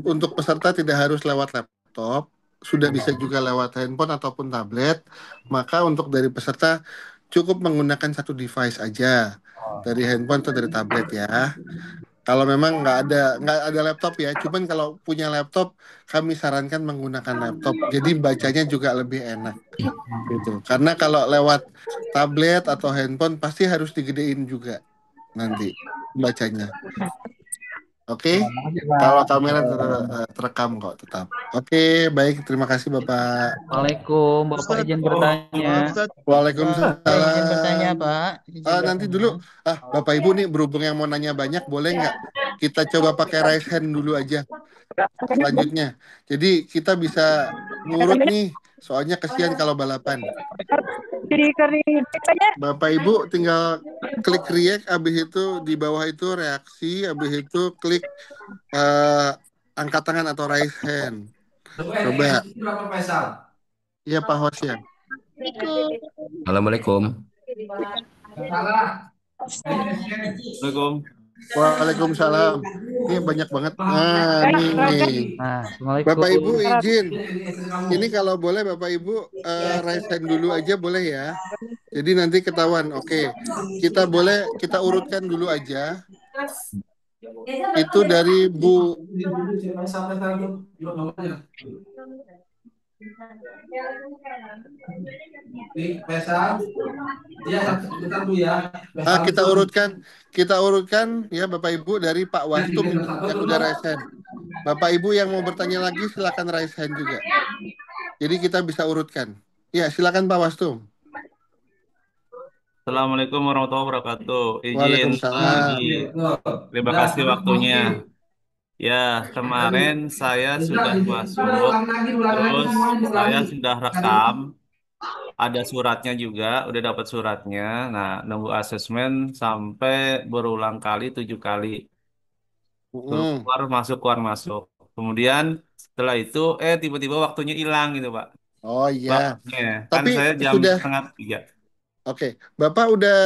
Untuk peserta tidak harus lewat laptop, sudah bisa juga lewat handphone ataupun tablet. Maka untuk dari peserta cukup menggunakan satu device aja, dari handphone atau dari tablet ya. Kalau memang nggak ada laptop ya, cuman kalau punya laptop kami sarankan menggunakan laptop. Jadi bacanya juga lebih enak gitu. Karena kalau lewat tablet atau handphone pasti harus digedein juga nanti bacanya. Oke, Makasih kalau Pak. kamera terekam kok tetap. Oke, baik. Terima kasih Bapak. Waalaikum, Bapak Ustadz, izin bertanya. maaf Ustadz. Bapak izin bertanya Waalaikumsalam. Pak, izin Nanti bertanya. dulu, Bapak Ibu nih berhubung yang mau nanya banyak, boleh nggak kita coba pakai raise hand dulu aja selanjutnya. Jadi kita bisa ngurut nih, soalnya kesian kalau balapan. Bapak Ibu tinggal klik react, habis itu di bawah itu reaksi, habis itu klik eh, angkat tangan atau raise hand. Coba, iya Pak Host ya. Assalamualaikum. Assalamualaikum. Waalaikumsalam. Ini banyak banget. Nah, nih. Nah, Bapak Ibu Assalamualaikum. izin. Ini kalau boleh Bapak Ibu raise hand dulu aja boleh ya. Jadi nanti ketahuan. Oke. Kita urutkan dulu aja. Itu dari Bu. Kita urutkan ya Bapak Ibu dari Pak Wastum itu yang udah raise hand. Bapak Ibu yang mau bertanya lagi silakan raise hand juga. Jadi kita bisa urutkan. Ya, silakan Pak Wastum. Assalamualaikum warahmatullahi wabarakatuh. Izin lagi. Waalaikumsalam. Terima kasih waktunya. Ya, kemarin saya sudah masuk, terus saya sudah rekam, ada suratnya juga, udah dapat suratnya. Nah, nunggu asesmen sampai berulang kali, 7 kali. Mm-mm. Keluar masuk, keluar masuk. Kemudian setelah itu, tiba-tiba waktunya hilang gitu, Pak. Oh iya. Waktunya, kan Tapi saya jam sudah, 2:30. oke. Bapak udah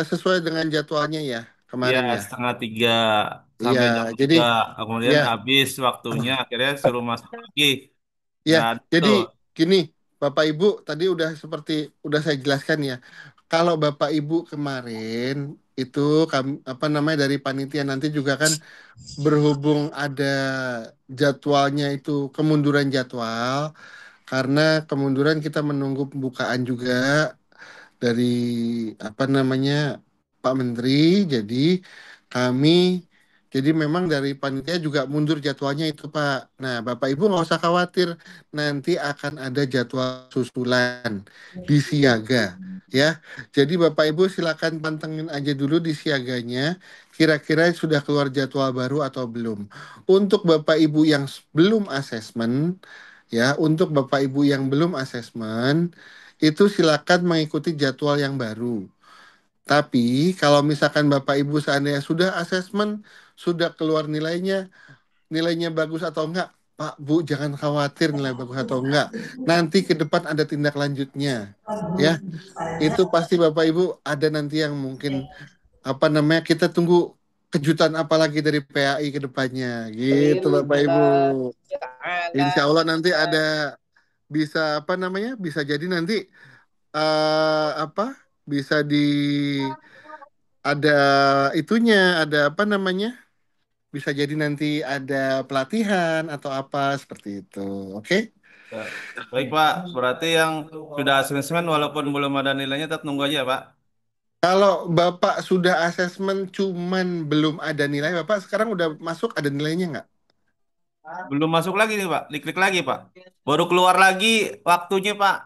sesuai dengan jadwalnya ya Ya, kemarin ya. 2:30 Iya, sampai jam jadi 3. Kemudian ya, habis waktunya, akhirnya suruh masuk lagi. ya. Nggak ada Jadi tuh. gini, Bapak Ibu tadi udah saya jelaskan ya. Kalau Bapak Ibu kemarin itu kami apa namanya dari panitia nanti juga kan berhubung ada jadwalnya itu kemunduran jadwal karena kemunduran kita menunggu pembukaan juga dari apa namanya Pak Menteri. Jadi kami jadi memang dari panitia juga mundur jadwalnya itu Pak. Nah Bapak Ibu nggak usah khawatir, nanti akan ada jadwal susulan di siaga ya. Jadi Bapak Ibu silakan pantengin aja dulu di siaganya. Kira-kira sudah keluar jadwal baru atau belum. Untuk Bapak Ibu yang belum asesmen, ya, untuk Bapak Ibu yang belum asesmen, itu silakan mengikuti jadwal yang baru. Tapi kalau misalkan Bapak Ibu seandainya sudah asesmen, sudah keluar nilainya bagus atau enggak, Pak Bu jangan khawatir nilai bagus atau enggak. Nanti ke depan ada tindak lanjutnya. Ya, itu pasti Bapak Ibu ada nanti yang mungkin apa namanya kita tunggu kejutan apa lagi dari PAI ke depannya. Gitu Bapak Ibu. Insya Allah nanti ada bisa apa namanya? Bisa jadi nanti apa bisa ada itunya ada apa namanya bisa jadi nanti ada pelatihan atau apa seperti itu, oke. Ya. Baik, Pak. Berarti yang sudah asesmen walaupun belum ada nilainya tetap nunggu aja, Pak. Kalau Bapak sudah asesmen cuman belum ada nilai, Bapak sekarang udah masuk ada nilainya nggak? Belum masuk lagi nih, Pak. Diklik lagi, Pak. Baru keluar lagi waktunya, Pak.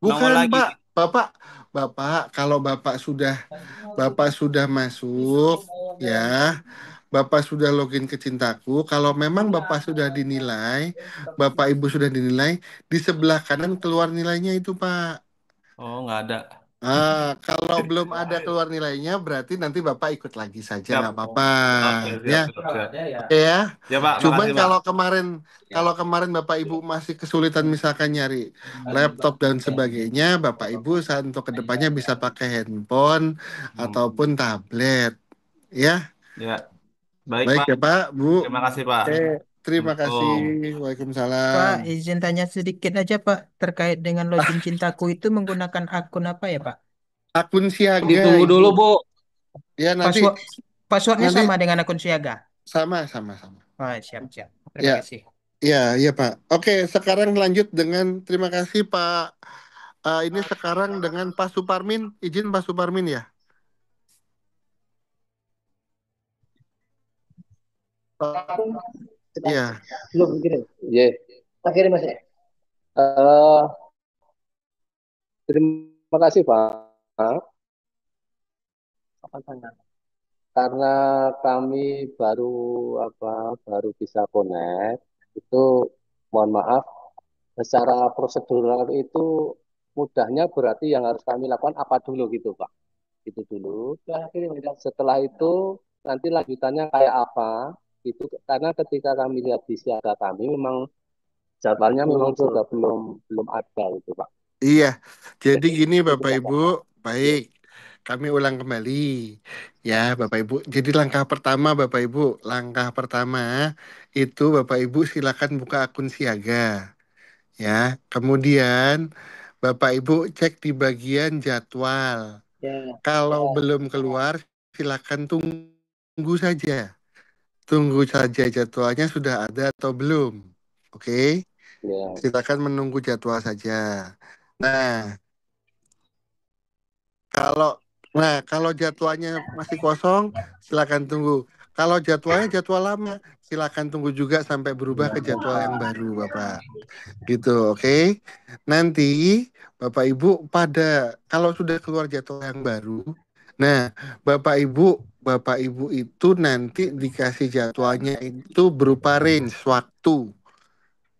Nongol Bukan lagi. Pak, Bapak kalau Bapak sudah masuk ya, Bapak sudah login ke Cintaku. Kalau memang Bapak sudah dinilai, Bapak Ibu sudah dinilai, di sebelah kanan keluar nilainya itu, Pak. Oh, nggak ada. Kalau belum ada keluar nilainya, berarti nanti Bapak ikut lagi saja, Siap. nggak apa-apa. Oke, Ya, siap, siap, siap. oke ya. Ya, Pak. Cuman Makasih, Pak. kalau kemarin Bapak Ibu masih kesulitan misalkan nyari laptop dan sebagainya, Bapak Ibu saat untuk kedepannya bisa pakai handphone Hmm. ataupun tablet, ya. Ya. Baik, Baik Pak. ya Pak, Bu. Terima kasih, Pak. Oke, terima kasih. Assalamualaikum. Waalaikumsalam. Pak, izin tanya sedikit aja Pak, terkait dengan login cintaku itu menggunakan akun apa ya Pak? Akun siaga Ditunggu Ibu. dulu, Bu. Ya nanti Password Passwordnya nanti sama dengan akun siaga. sama. Oh, siap. Terima Ya, kasih. ya Pak. Oke, sekarang lanjut dengan terima kasih Pak. Ini sekarang dengan Pak Suparmin. Izin Pak Suparmin ya. Ya, Belum kirim. Iya. Tak kirim, Mas. Eh, terima kasih, Pak. Apa tanya? Karena kami baru baru bisa connect, itu mohon maaf secara prosedural itu mudahnya berarti yang harus kami lakukan apa dulu gitu, Pak. Itu dulu. Setelah itu nanti lanjutannya kayak apa itu karena ketika kami lihat di siaga kami memang jadwalnya memang sudah belum belum ada itu Pak. iya. Jadi Jadi gini itu Bapak Ibu, saja. baik. Kami ulang kembali ya Bapak Ibu. Jadi langkah pertama Bapak Ibu, langkah pertama itu Bapak Ibu silakan buka akun siaga ya. Kemudian Bapak Ibu cek di bagian jadwal. Ya, Kalau belum keluar silakan tunggu saja. Tunggu saja jadwalnya sudah ada atau belum. Oke, ya. silakan menunggu jadwal saja. Nah, Kalau kalau jadwalnya masih kosong, silakan tunggu. Kalau jadwalnya jadwal lama, silakan tunggu juga sampai berubah ke jadwal yang baru, Bapak. Gitu, oke? Nanti Bapak Ibu pada kalau sudah keluar jadwal yang baru, nah, Bapak Ibu itu nanti dikasih jadwalnya itu berupa range waktu,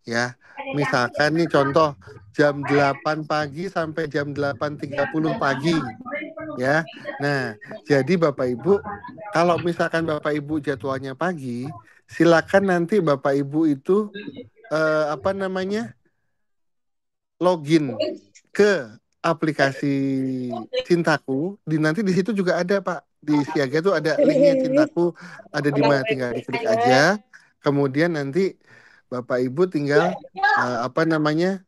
ya. Misalkan nih contoh jam 8 pagi sampai jam 8.30 pagi ya. Nah, jadi Bapak Ibu, kalau misalkan Bapak Ibu jadwalnya pagi, silakan nanti Bapak Ibu itu apa namanya login ke aplikasi Cintaku. Nanti di situ juga ada Pak di Siaga itu ada linknya Cintaku, ada di mana tinggal diklik aja. Kemudian nanti Bapak Ibu tinggal apa namanya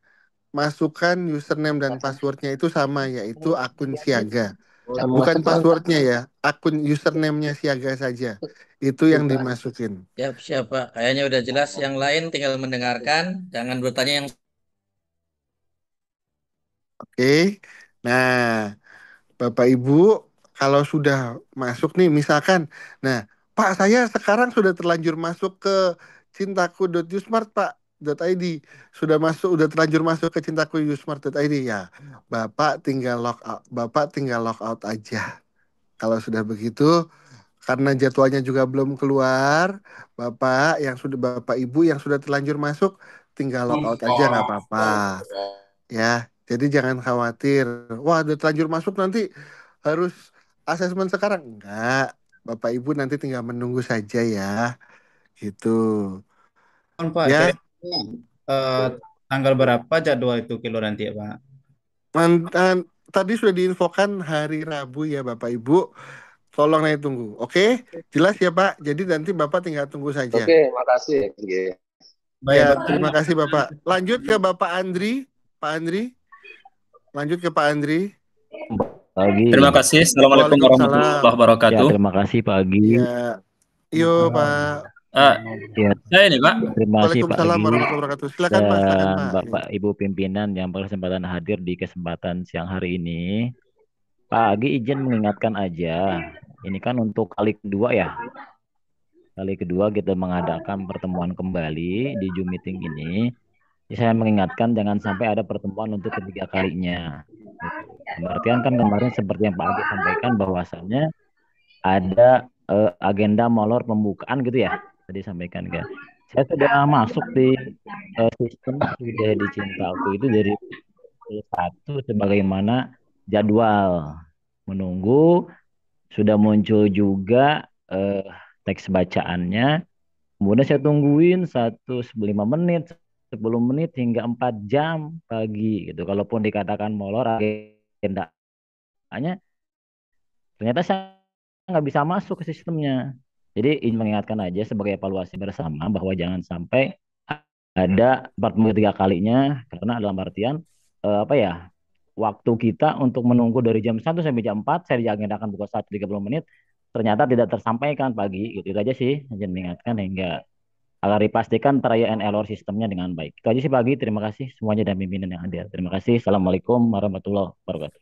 masukkan username dan passwordnya itu sama yaitu akun Siaga. Bukan passwordnya ya, akun username-nya Siaga saja. Itu yang dimasukin. Siap, Pak. Kayaknya udah jelas. Yang lain tinggal mendengarkan. Jangan bertanya yang Oke. Nah, Bapak Ibu, kalau sudah masuk nih, misalkan, nah, Pak, saya sekarang sudah terlanjur masuk ke cintaku.usmart, Pak. .id sudah masuk, udah terlanjur masuk ke cintaku.usmart.id ya. Bapak tinggal log out aja. Kalau sudah begitu, karena jadwalnya juga belum keluar, Bapak Ibu yang sudah terlanjur masuk, tinggal log out aja nggak apa-apa, ya. Jadi jangan khawatir. Wah, udah terlanjur masuk nanti harus asesmen sekarang. Enggak. Bapak Ibu nanti tinggal menunggu saja ya. Gitu. tahun, Pak. Ya, Kira-kira eh, tanggal berapa jadwal itu kilo nanti ya, Pak? mantan tadi sudah diinfokan hari Rabu ya Bapak Ibu. Tolong nanti tunggu. Oke? Jelas ya Pak. Jadi nanti Bapak tinggal tunggu saja. Oke, makasih. Oke. Ya, Baik, Bapak. terima kasih Bapak. Lanjut ke Bapak Andri. Pak Andri. Lanjut ke Pak Andri. Pagi. Terima kasih. Assalamualaikum warahmatullahi Waalaikumsalam. Ya, wabarakatuh. terima kasih pagi. Ya, yo Pak. Eh, Ya, saya ini Pak. terima kasih Waalaikumsalam pagi. warahmatullahi wabarakatuh. Silakan Pak, silakan Dan Pak. Bapak Ibu pimpinan yang berkesempatan hadir di kesempatan siang hari ini. Pak Agi izin mengingatkan aja. Ini kan untuk kali kedua ya. Kali kedua kita mengadakan pertemuan kembali di Zoom meeting ini. Jadi saya mengingatkan jangan sampai ada pertemuan untuk ketiga kalinya. Gitu. Artian kan kemarin seperti yang Pak Agi sampaikan bahwasannya ada agenda molor pembukaan gitu ya tadi sampaikan kan saya sudah masuk di sistem sudah dicinta aku itu dari satu sebagaimana jadwal menunggu sudah muncul juga teks bacaannya kemudian saya tungguin 1 5 menit 10 menit hingga 4 jam pagi gitu kalaupun dikatakan molor agendanya ternyata saya nggak bisa masuk ke sistemnya. Jadi ingin mengingatkan aja sebagai evaluasi bersama bahwa jangan sampai ada 43 kalinya, karena dalam artian apa ya, waktu kita untuk menunggu dari jam 1 sampai jam 4, saya diagendakan buka 1 30 menit, ternyata tidak tersampaikan pagi, gitu. Itu aja sih, izin mengingatkan hingga agar dipastikan trial and error sistemnya dengan baik. Itu aja sih pagi, terima kasih semuanya dan pimpinan yang hadir. Terima kasih, Assalamualaikum warahmatullahi wabarakatuh.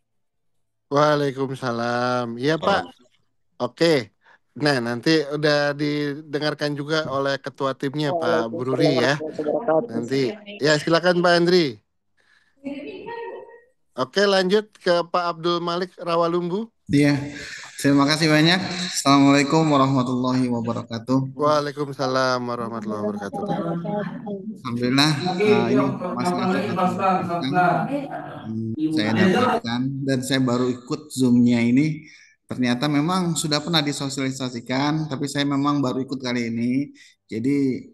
Waalaikumsalam. Iya Pak. Oke. Nah, nanti udah didengarkan juga oleh ketua timnya Pak Bururi ya. Nanti ya silakan Pak Andri. Oke, lanjut ke Pak Abdul Malik Rawalumbu. Iya, terima kasih banyak. Assalamualaikum warahmatullahi wabarakatuh. Waalaikumsalam warahmatullahi wabarakatuh. Alhamdulillah, ini masalah saya dapatkan dan saya baru ikut Zoom-nya ini. Ternyata memang sudah pernah disosialisasikan, tapi saya memang baru ikut kali ini. Jadi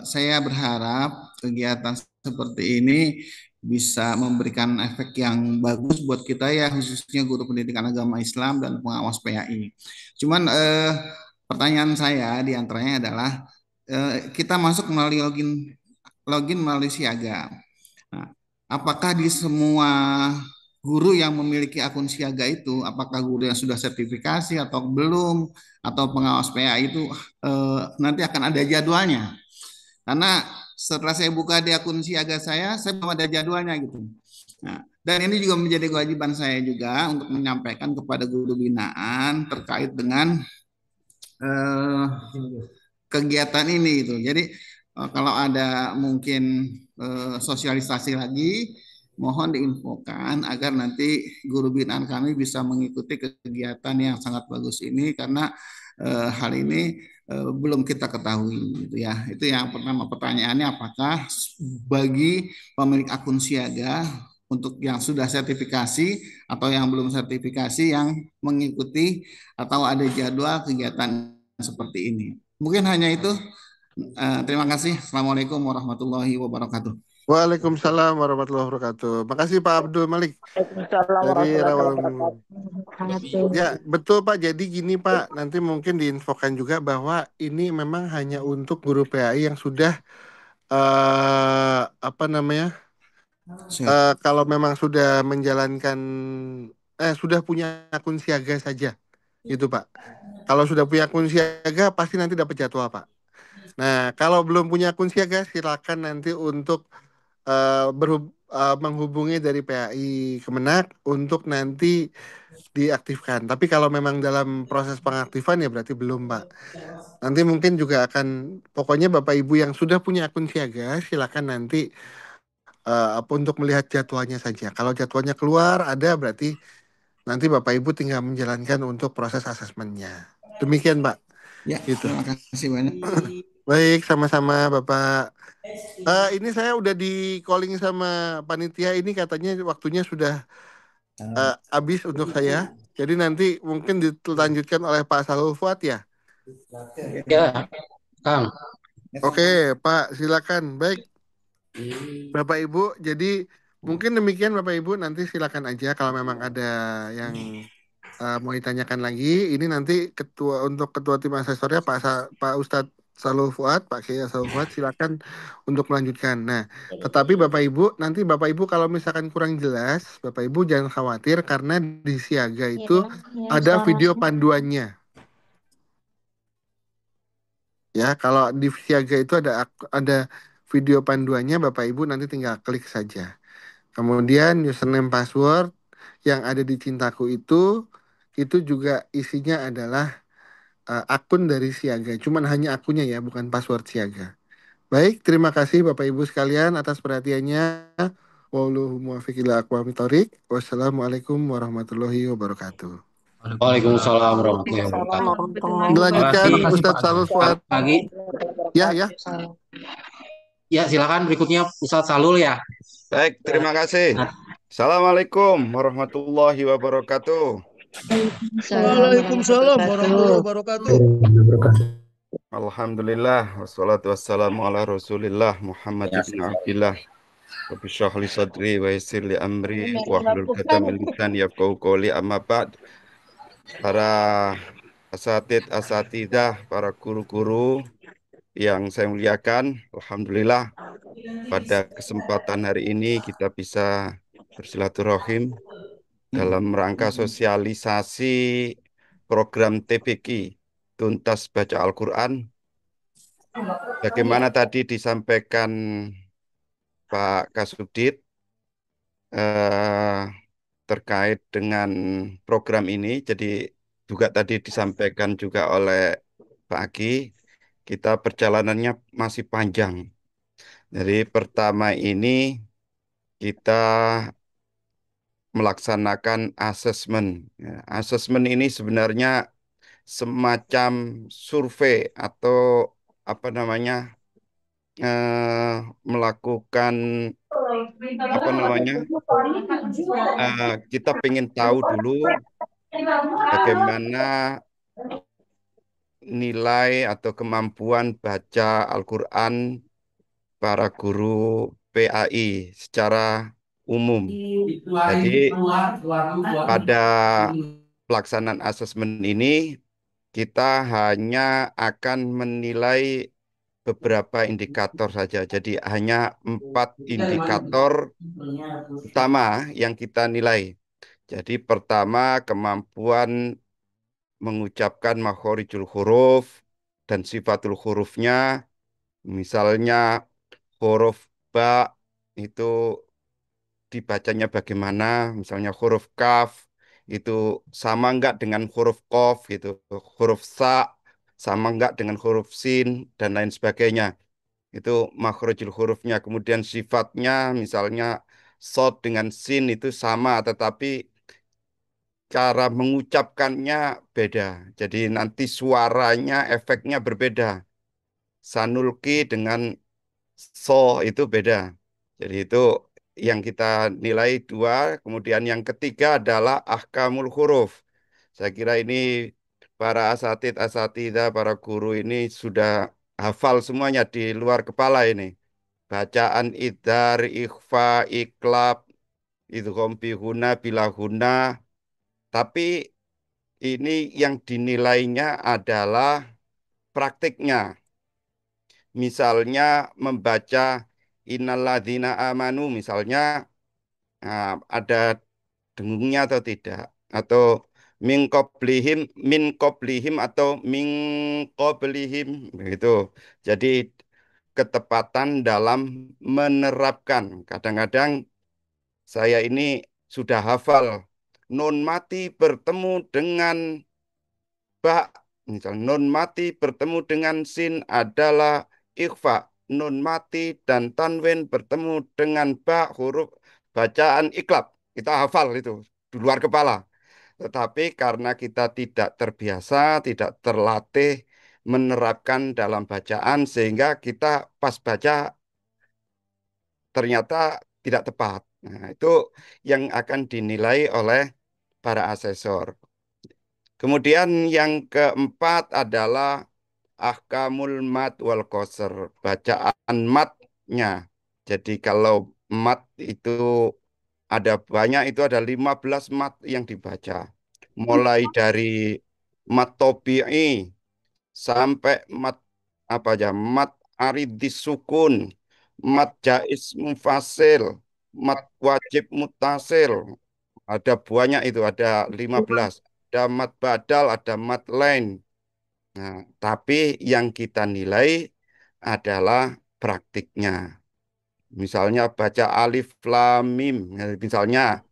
saya berharap kegiatan seperti ini bisa memberikan efek yang bagus buat kita ya, khususnya guru pendidikan agama Islam dan pengawas PAI. Cuman pertanyaan saya diantaranya adalah kita masuk melalui login melalui Siaga. Nah, apakah di semua guru yang memiliki akun Siaga itu, apakah guru yang sudah sertifikasi atau belum, atau pengawas PAI itu nanti akan ada jadwalnya? Karena setelah saya buka di akun Siaga saya belum ada jadwalnya gitu. Nah, dan ini juga menjadi kewajiban saya juga untuk menyampaikan kepada guru binaan terkait dengan kegiatan ini gitu. Jadi kalau ada mungkin sosialisasi lagi, mohon diinfokan agar nanti guru binaan kami bisa mengikuti kegiatan yang sangat bagus ini, karena hal ini belum kita ketahui gitu ya. Itu yang pertama. Pertanyaannya, apakah bagi pemilik akun Siaga untuk yang sudah sertifikasi atau yang belum sertifikasi yang mengikuti atau ada jadwal kegiatan seperti ini? Mungkin hanya itu. Terima kasih. Assalamualaikum warahmatullahi wabarakatuh. Waalaikumsalam warahmatullahi wabarakatuh. Makasih Pak Abdul Malik dari Rawalumbu. Ya, betul Pak. Jadi gini Pak, nanti mungkin diinfokan juga bahwa ini memang hanya untuk guru PAI yang sudah apa namanya? Kalau memang sudah menjalankan sudah punya akun Siaga saja. Gitu Pak. Kalau sudah punya akun Siaga pasti nanti dapat jadwal Pak. Nah, kalau belum punya akun Siaga silakan nanti untuk menghubungi dari PAI Kemenak untuk nanti diaktifkan. Tapi kalau memang dalam proses pengaktifan ya berarti belum, Pak. Nanti mungkin juga akan, pokoknya Bapak Ibu yang sudah punya akun Siaga, silakan nanti untuk melihat jadwalnya saja. Kalau jadwalnya keluar ada, berarti nanti Bapak Ibu tinggal menjalankan untuk proses asesmennya. Demikian, Pak. Ya, gitu. Terima kasih banyak. Baik, sama-sama Bapak. Ini saya udah di calling sama panitia, ini katanya waktunya sudah habis untuk saya. Jadi nanti mungkin dilanjutkan oleh Pak Salul Fuad ya. Ya, Kang. Oke, Pak, silakan. Baik, Bapak Ibu. Jadi mungkin demikian Bapak Ibu. Nanti silakan aja kalau memang ada yang mau ditanyakan lagi. Ini nanti untuk ketua tim asesornya Pak Ustadz Salul Fuad, Pak Kiai Salul Fuad, silakan untuk melanjutkan. Nah, tetapi Bapak Ibu, nanti Bapak Ibu kalau misalkan kurang jelas, Bapak Ibu jangan khawatir karena di Siaga itu ada video panduannya. Ya, kalau di Siaga itu ada video panduannya, Bapak Ibu nanti tinggal klik saja. Kemudian username password yang ada di Cintaku itu juga isinya adalah akun dari Siaga. Cuman hanya akunnya ya, bukan password Siaga. Baik, terima kasih Bapak Ibu sekalian atas perhatiannya. Wallahu muwaffiq ila aqwamit thoriq. Wassalamualaikum warahmatullahi wabarakatuh. Waalaikumsalam warahmatullahi wabarakatuh. Dilanjutkan Ustadz Salul Fuad. Pagi. Ya. Ya, silakan berikutnya Ustadz Salul ya. Baik, terima kasih. Assalamualaikum warahmatullahi wabarakatuh. Waalaikumsalam warahmatullahi wabarakatuh. Alhamdulillah, wassalatu wassalamu ala rasulillah Muhammad ibn Abdillah. Rabbi shrah li sadri wa yassir li amri wahlul 'uqdatam min lisani yafqahu qawli, amma ba'd. Para asatidah, para guru-guru yang saya muliakan. Alhamdulillah pada kesempatan hari ini kita bisa bersilaturahim dalam rangka sosialisasi program TPQ, Tuntas Baca Al-Quran. Bagaimana tadi disampaikan Pak Kasudit eh, terkait dengan program ini, jadi juga tadi disampaikan juga oleh Pak Agi, kita perjalanannya masih panjang. Jadi pertama ini kita melaksanakan asesmen. Ya, asesmen ini sebenarnya semacam survei atau apa namanya melakukan apa namanya kita pengen tahu dulu bagaimana nilai atau kemampuan baca Al-Quran para guru PAI secara umum. Jadi pada pelaksanaan asesmen ini kita hanya akan menilai beberapa indikator saja. Jadi hanya 4 indikator utama yang kita nilai. Jadi pertama kemampuan mengucapkan makhorijul huruf dan sifatul hurufnya. Misalnya huruf ba itu dibacanya bagaimana, misalnya huruf kaf itu sama enggak dengan huruf kof gitu, huruf sa sama enggak dengan huruf sin dan lain sebagainya. Itu makhrajul hurufnya. Kemudian sifatnya misalnya sod dengan sin itu sama tetapi cara mengucapkannya beda. Jadi nanti suaranya efeknya berbeda. Sanulki dengan so itu beda. Jadi itu yang kita nilai 2. Kemudian yang ketiga adalah ahkamul huruf. Saya kira ini para asatidah, para guru ini sudah hafal semuanya di luar kepala ini. Bacaan idhar, ikhfa, iklab, idgham bihuna, bilahuna. Tapi ini yang dinilainya adalah praktiknya. Misalnya membaca innalladzina amanu misalnya ada dengungnya atau tidak atau min qablihim atau min qablihim begitu. Jadi ketepatan dalam menerapkan. Kadang-kadang saya ini sudah hafal nun mati bertemu dengan ba, misal nun mati bertemu dengan sin adalah ikhfa. Nun mati dan tanwin bertemu dengan ba huruf bacaan iklab. Kita hafal itu di luar kepala. Tetapi karena kita tidak terbiasa, tidak terlatih menerapkan dalam bacaan sehingga kita pas baca ternyata tidak tepat. Nah, itu yang akan dinilai oleh para asesor. Kemudian yang keempat adalah ahkamul mat wal qasr, bacaan matnya. Jadi kalau mat itu ada banyak, itu ada 15 mat yang dibaca. Mulai dari mat tobi'i sampai mat apa aja, mat aridis sukun, mat jais mufasil, mat wajib mutasil. Ada banyak itu, ada 15. Ada mat badal, ada mat lain. Nah, tapi yang kita nilai adalah praktiknya. Misalnya baca alif lam mim. Nah, misalnya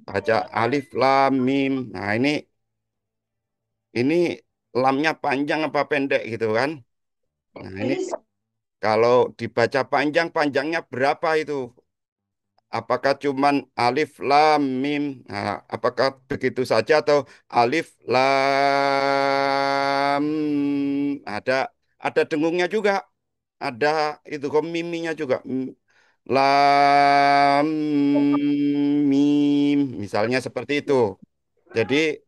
baca alif lam mim. Nah, ini lamnya panjang apa pendek gitu kan? Nah, ini kalau dibaca panjang, panjangnya berapa itu? Apakah cuman alif lam mim? Nah, apakah begitu saja atau alif lam ada dengungnya juga, ada itu kok miminya juga. Lam mim misalnya seperti itu. Jadi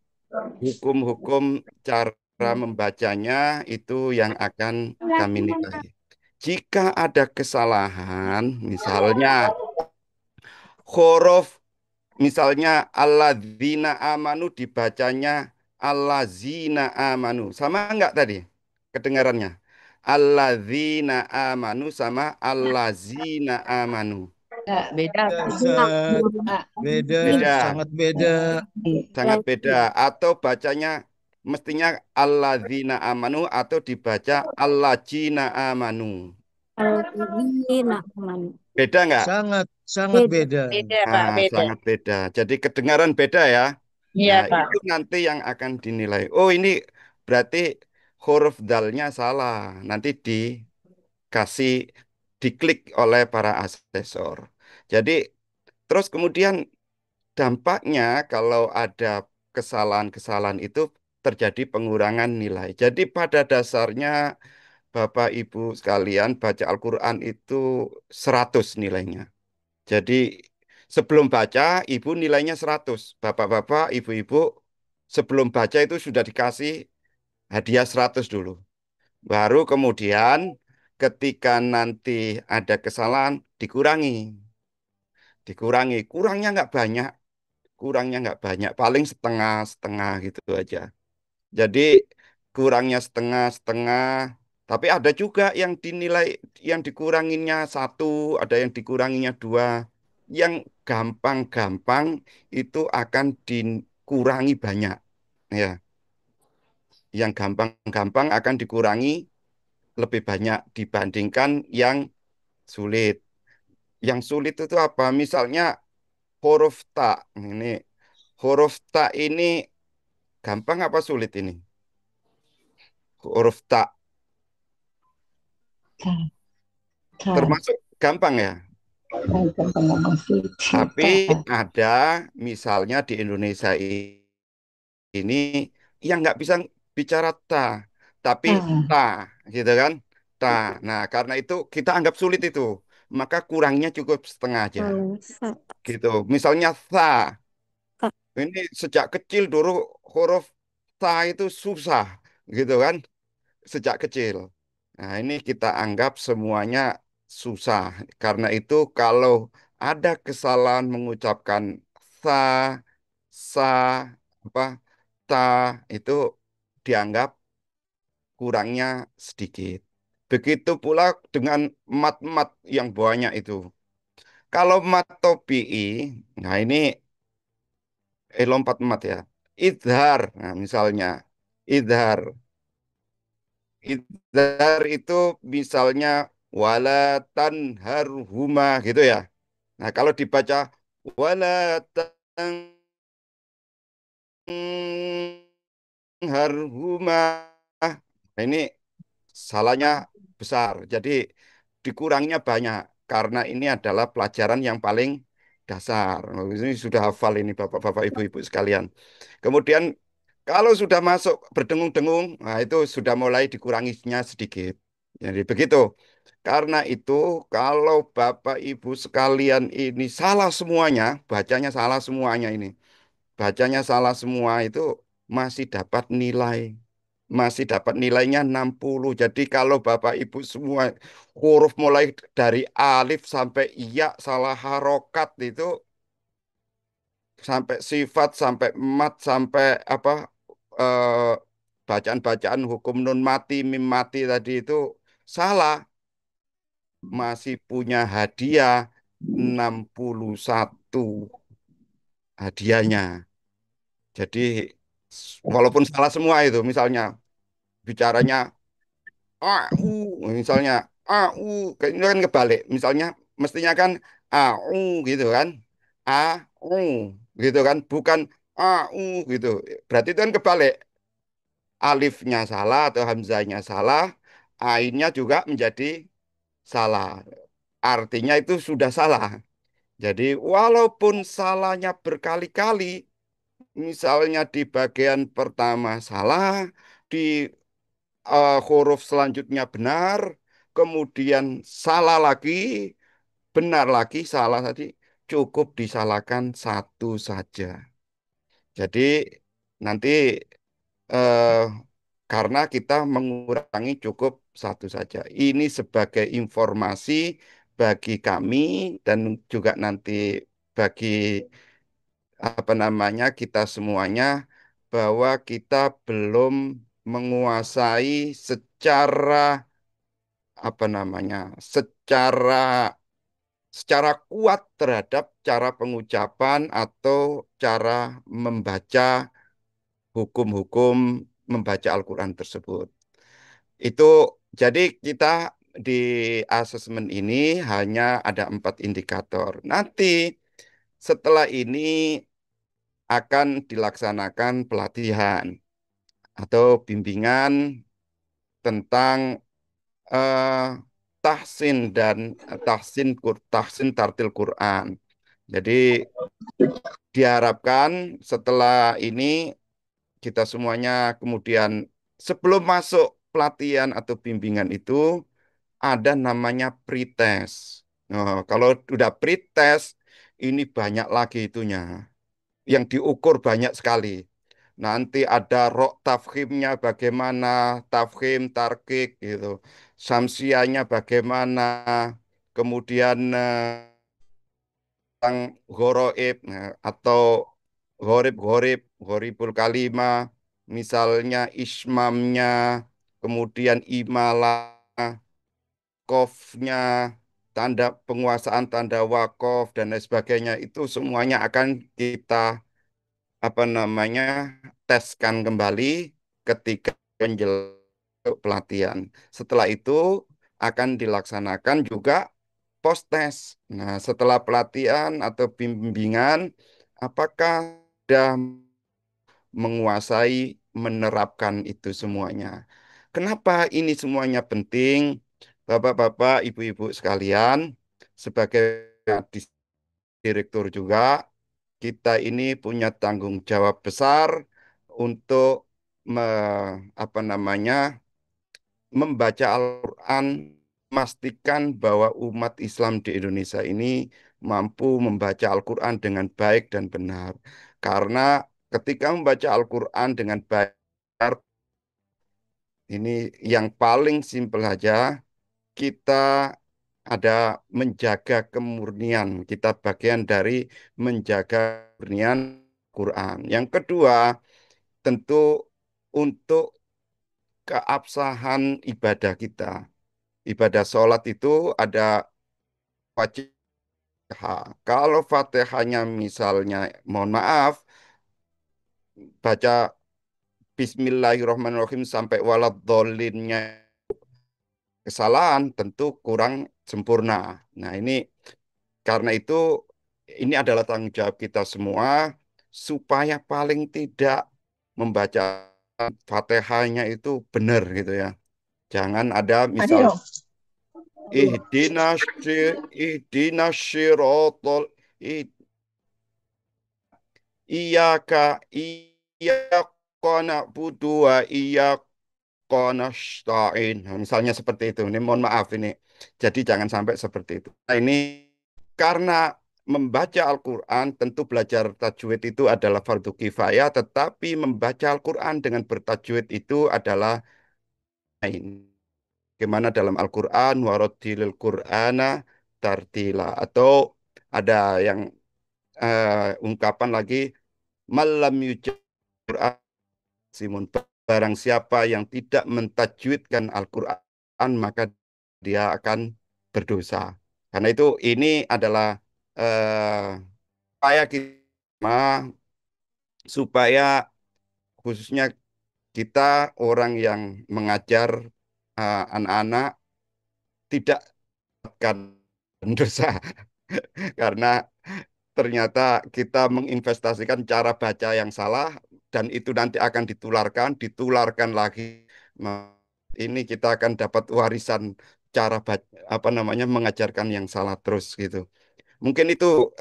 hukum-hukum cara membacanya itu yang akan kami nilai. Jika ada kesalahan, misalnya huruf misalnya alladzina amanu dibacanya allazina amanu. Sama enggak tadi kedengarannya? Allazina amanu sama allazina amanu. Beda. Dasar beda, Beda, sangat beda. sangat beda. Atau bacanya mestinya allazina amanu atau dibaca allazina amanu. Al-Zina aman. Beda enggak? Sangat Beda. beda. Beda, Pak. Ah, Beda. sangat beda. Jadi kedengaran beda ya. Iya, Nah, Pak. itu nanti yang akan dinilai. Oh, ini berarti huruf dalnya salah. Nanti dikasih, diklik oleh para asesor. Jadi, terus kemudian dampaknya kalau ada kesalahan-kesalahan itu terjadi pengurangan nilai. Jadi pada dasarnya Bapak Ibu sekalian baca Al-Quran itu 100 nilainya. Jadi sebelum baca ibu nilainya 100. Bapak-bapak, ibu-ibu sebelum baca itu sudah dikasih hadiah 100 dulu. Baru kemudian ketika nanti ada kesalahan dikurangi. Dikurangi. Kurangnya nggak banyak. Paling setengah-setengah gitu aja. Jadi kurangnya setengah-setengah. Tapi ada juga yang dinilai, yang dikuranginya satu, ada yang dikuranginya dua. Yang gampang-gampang itu akan dikurangi banyak. Ya, yang gampang-gampang akan dikurangi lebih banyak dibandingkan yang sulit. Yang sulit itu apa? Misalnya huruf ta. Ini huruf ta ini gampang apa sulit ini? Huruf ta termasuk gampang ya. Tapi ada misalnya di Indonesia ini yang nggak bisa bicara ta, tapi ta, gitu kan? Ta. Nah, karena itu kita anggap sulit itu, maka kurangnya cukup setengah aja, gitu. Misalnya ta, ini sejak kecil dulu huruf ta itu susah, gitu kan? Sejak kecil. Nah, ini kita anggap semuanya susah. Karena itu kalau ada kesalahan mengucapkan sa, sa, apa, ta, itu dianggap kurangnya sedikit. Begitu pula dengan mat-mat yang banyak itu. Kalau mat topi'i, nah ini lompat mat ya. Idhar, nah misalnya. Idhar. Idhar itu misalnya wala tanharhuma gitu ya. Nah, kalau dibaca wala tanharhuma, nah ini salahnya besar. Jadi dikurangnya banyak karena ini adalah pelajaran yang paling dasar. Oh, ini sudah hafal ini Bapak-bapak, Ibu-ibu sekalian. Kemudian kalau sudah masuk berdengung-dengung, nah itu sudah mulai dikuranginya sedikit. Jadi begitu. Karena itu kalau Bapak Ibu sekalian ini salah semuanya, bacanya salah semuanya ini. Bacanya salah semua itu masih dapat nilai. Masih dapat nilainya 60. Jadi kalau Bapak Ibu semua huruf mulai dari alif sampai iya salah harokat itu sampai sifat, sampai mat, sampai apa eh, bacaan-bacaan hukum nun mati, mim mati tadi itu salah, masih punya hadiah 61 hadiahnya. Jadi walaupun salah semua itu, misalnya bicaranya misalnya ini kan kebalik. Misalnya mestinya kan gitu kan. Au gitu kan, bukan gitu. Berarti itu kan kebalik. Alifnya salah atau hamzahnya salah, ainnya juga menjadi salah. Artinya itu sudah salah. Jadi walaupun salahnya berkali-kali, misalnya di bagian pertama salah, di huruf selanjutnya benar, kemudian salah lagi, benar lagi, salah tadi, cukup disalahkan satu saja. Jadi nanti eh, karena kita mengurangi cukup satu saja. Ini sebagai informasi bagi kami dan juga nanti bagi apa namanya kita semuanya bahwa kita belum menguasai secara apa namanya, secara kuat terhadap cara pengucapan atau cara membaca hukum-hukum membaca Al-Quran tersebut. Itu jadi kita di asesmen ini hanya ada 4 indikator. Nanti setelah ini akan dilaksanakan pelatihan atau bimbingan tentang eh, tahsin tartil Quran. Jadi diharapkan setelah ini kita semuanya kemudian sebelum masuk pelatihan atau bimbingan itu ada namanya pretest. Nah, kalau udah pretest ini banyak lagi itunya yang diukur banyak sekali. Nanti ada rok tafkhimnya bagaimana, tafkhim, tarkik gitu. Samsianya bagaimana, kemudian tentang goroib atau goribul kalimah, misalnya ismamnya, kemudian imalah, wakofnya, tanda penguasaan tanda wakof dan lain sebagainya itu semuanya akan kita apa namanya teskan kembali ketika pelatihan. Setelah itu akan dilaksanakan juga post test. Nah, setelah pelatihan atau bimbingan, apakah sudah menguasai menerapkan itu semuanya? Kenapa ini semuanya penting? Bapak-bapak, ibu-ibu sekalian, sebagai direktur juga, kita ini punya tanggung jawab besar untuk apa namanya membaca Al-Quran, memastikan bahwa umat Islam di Indonesia ini mampu membaca Al-Quran dengan baik dan benar. Karena ketika membaca Al-Quran dengan baik, ini yang paling simpel saja, kita ada menjaga kemurnian. Kita bagian dari menjaga kemurnian Quran. Yang kedua, tentu untuk keabsahan ibadah kita. Ibadah sholat itu ada wajib. Kalau Fatihahnya misalnya, mohon maaf, baca Bismillahirrahmanirrahim sampai waladzolinnya kesalahan, tentu kurang sempurna. Nah, ini karena itu ini adalah tanggung jawab kita semua supaya paling tidak membaca Fatihahnya itu benar gitu ya. Jangan ada misal Adio, ihdinas syirotol iyaka iyaka na'budu wa iyaka nasta'in. Nah, misalnya seperti itu. Ini mohon maaf ini. Jadi jangan sampai seperti itu. Nah, ini karena membaca Al-Quran tentu belajar tajwid itu adalah fardu kifayah, tetapi membaca Al-Quran dengan bertajwid itu adalah bagaimana dalam Al-Quran warattilil Qur'ana tartila atau ada yang ungkapan lagi malam yujad Quran simun, barang siapa yang tidak mentajwidkan Al-Quran maka dia akan berdosa. Karena itu ini adalah upaya kita supaya khususnya kita orang yang mengajar anak-anak tidak akan dosa karena ternyata kita menginvestasikan cara baca yang salah dan itu nanti akan ditularkan lagi. Nah, ini kita akan dapat warisan cara baca, apa namanya mengajarkan yang salah terus gitu. Mungkin itu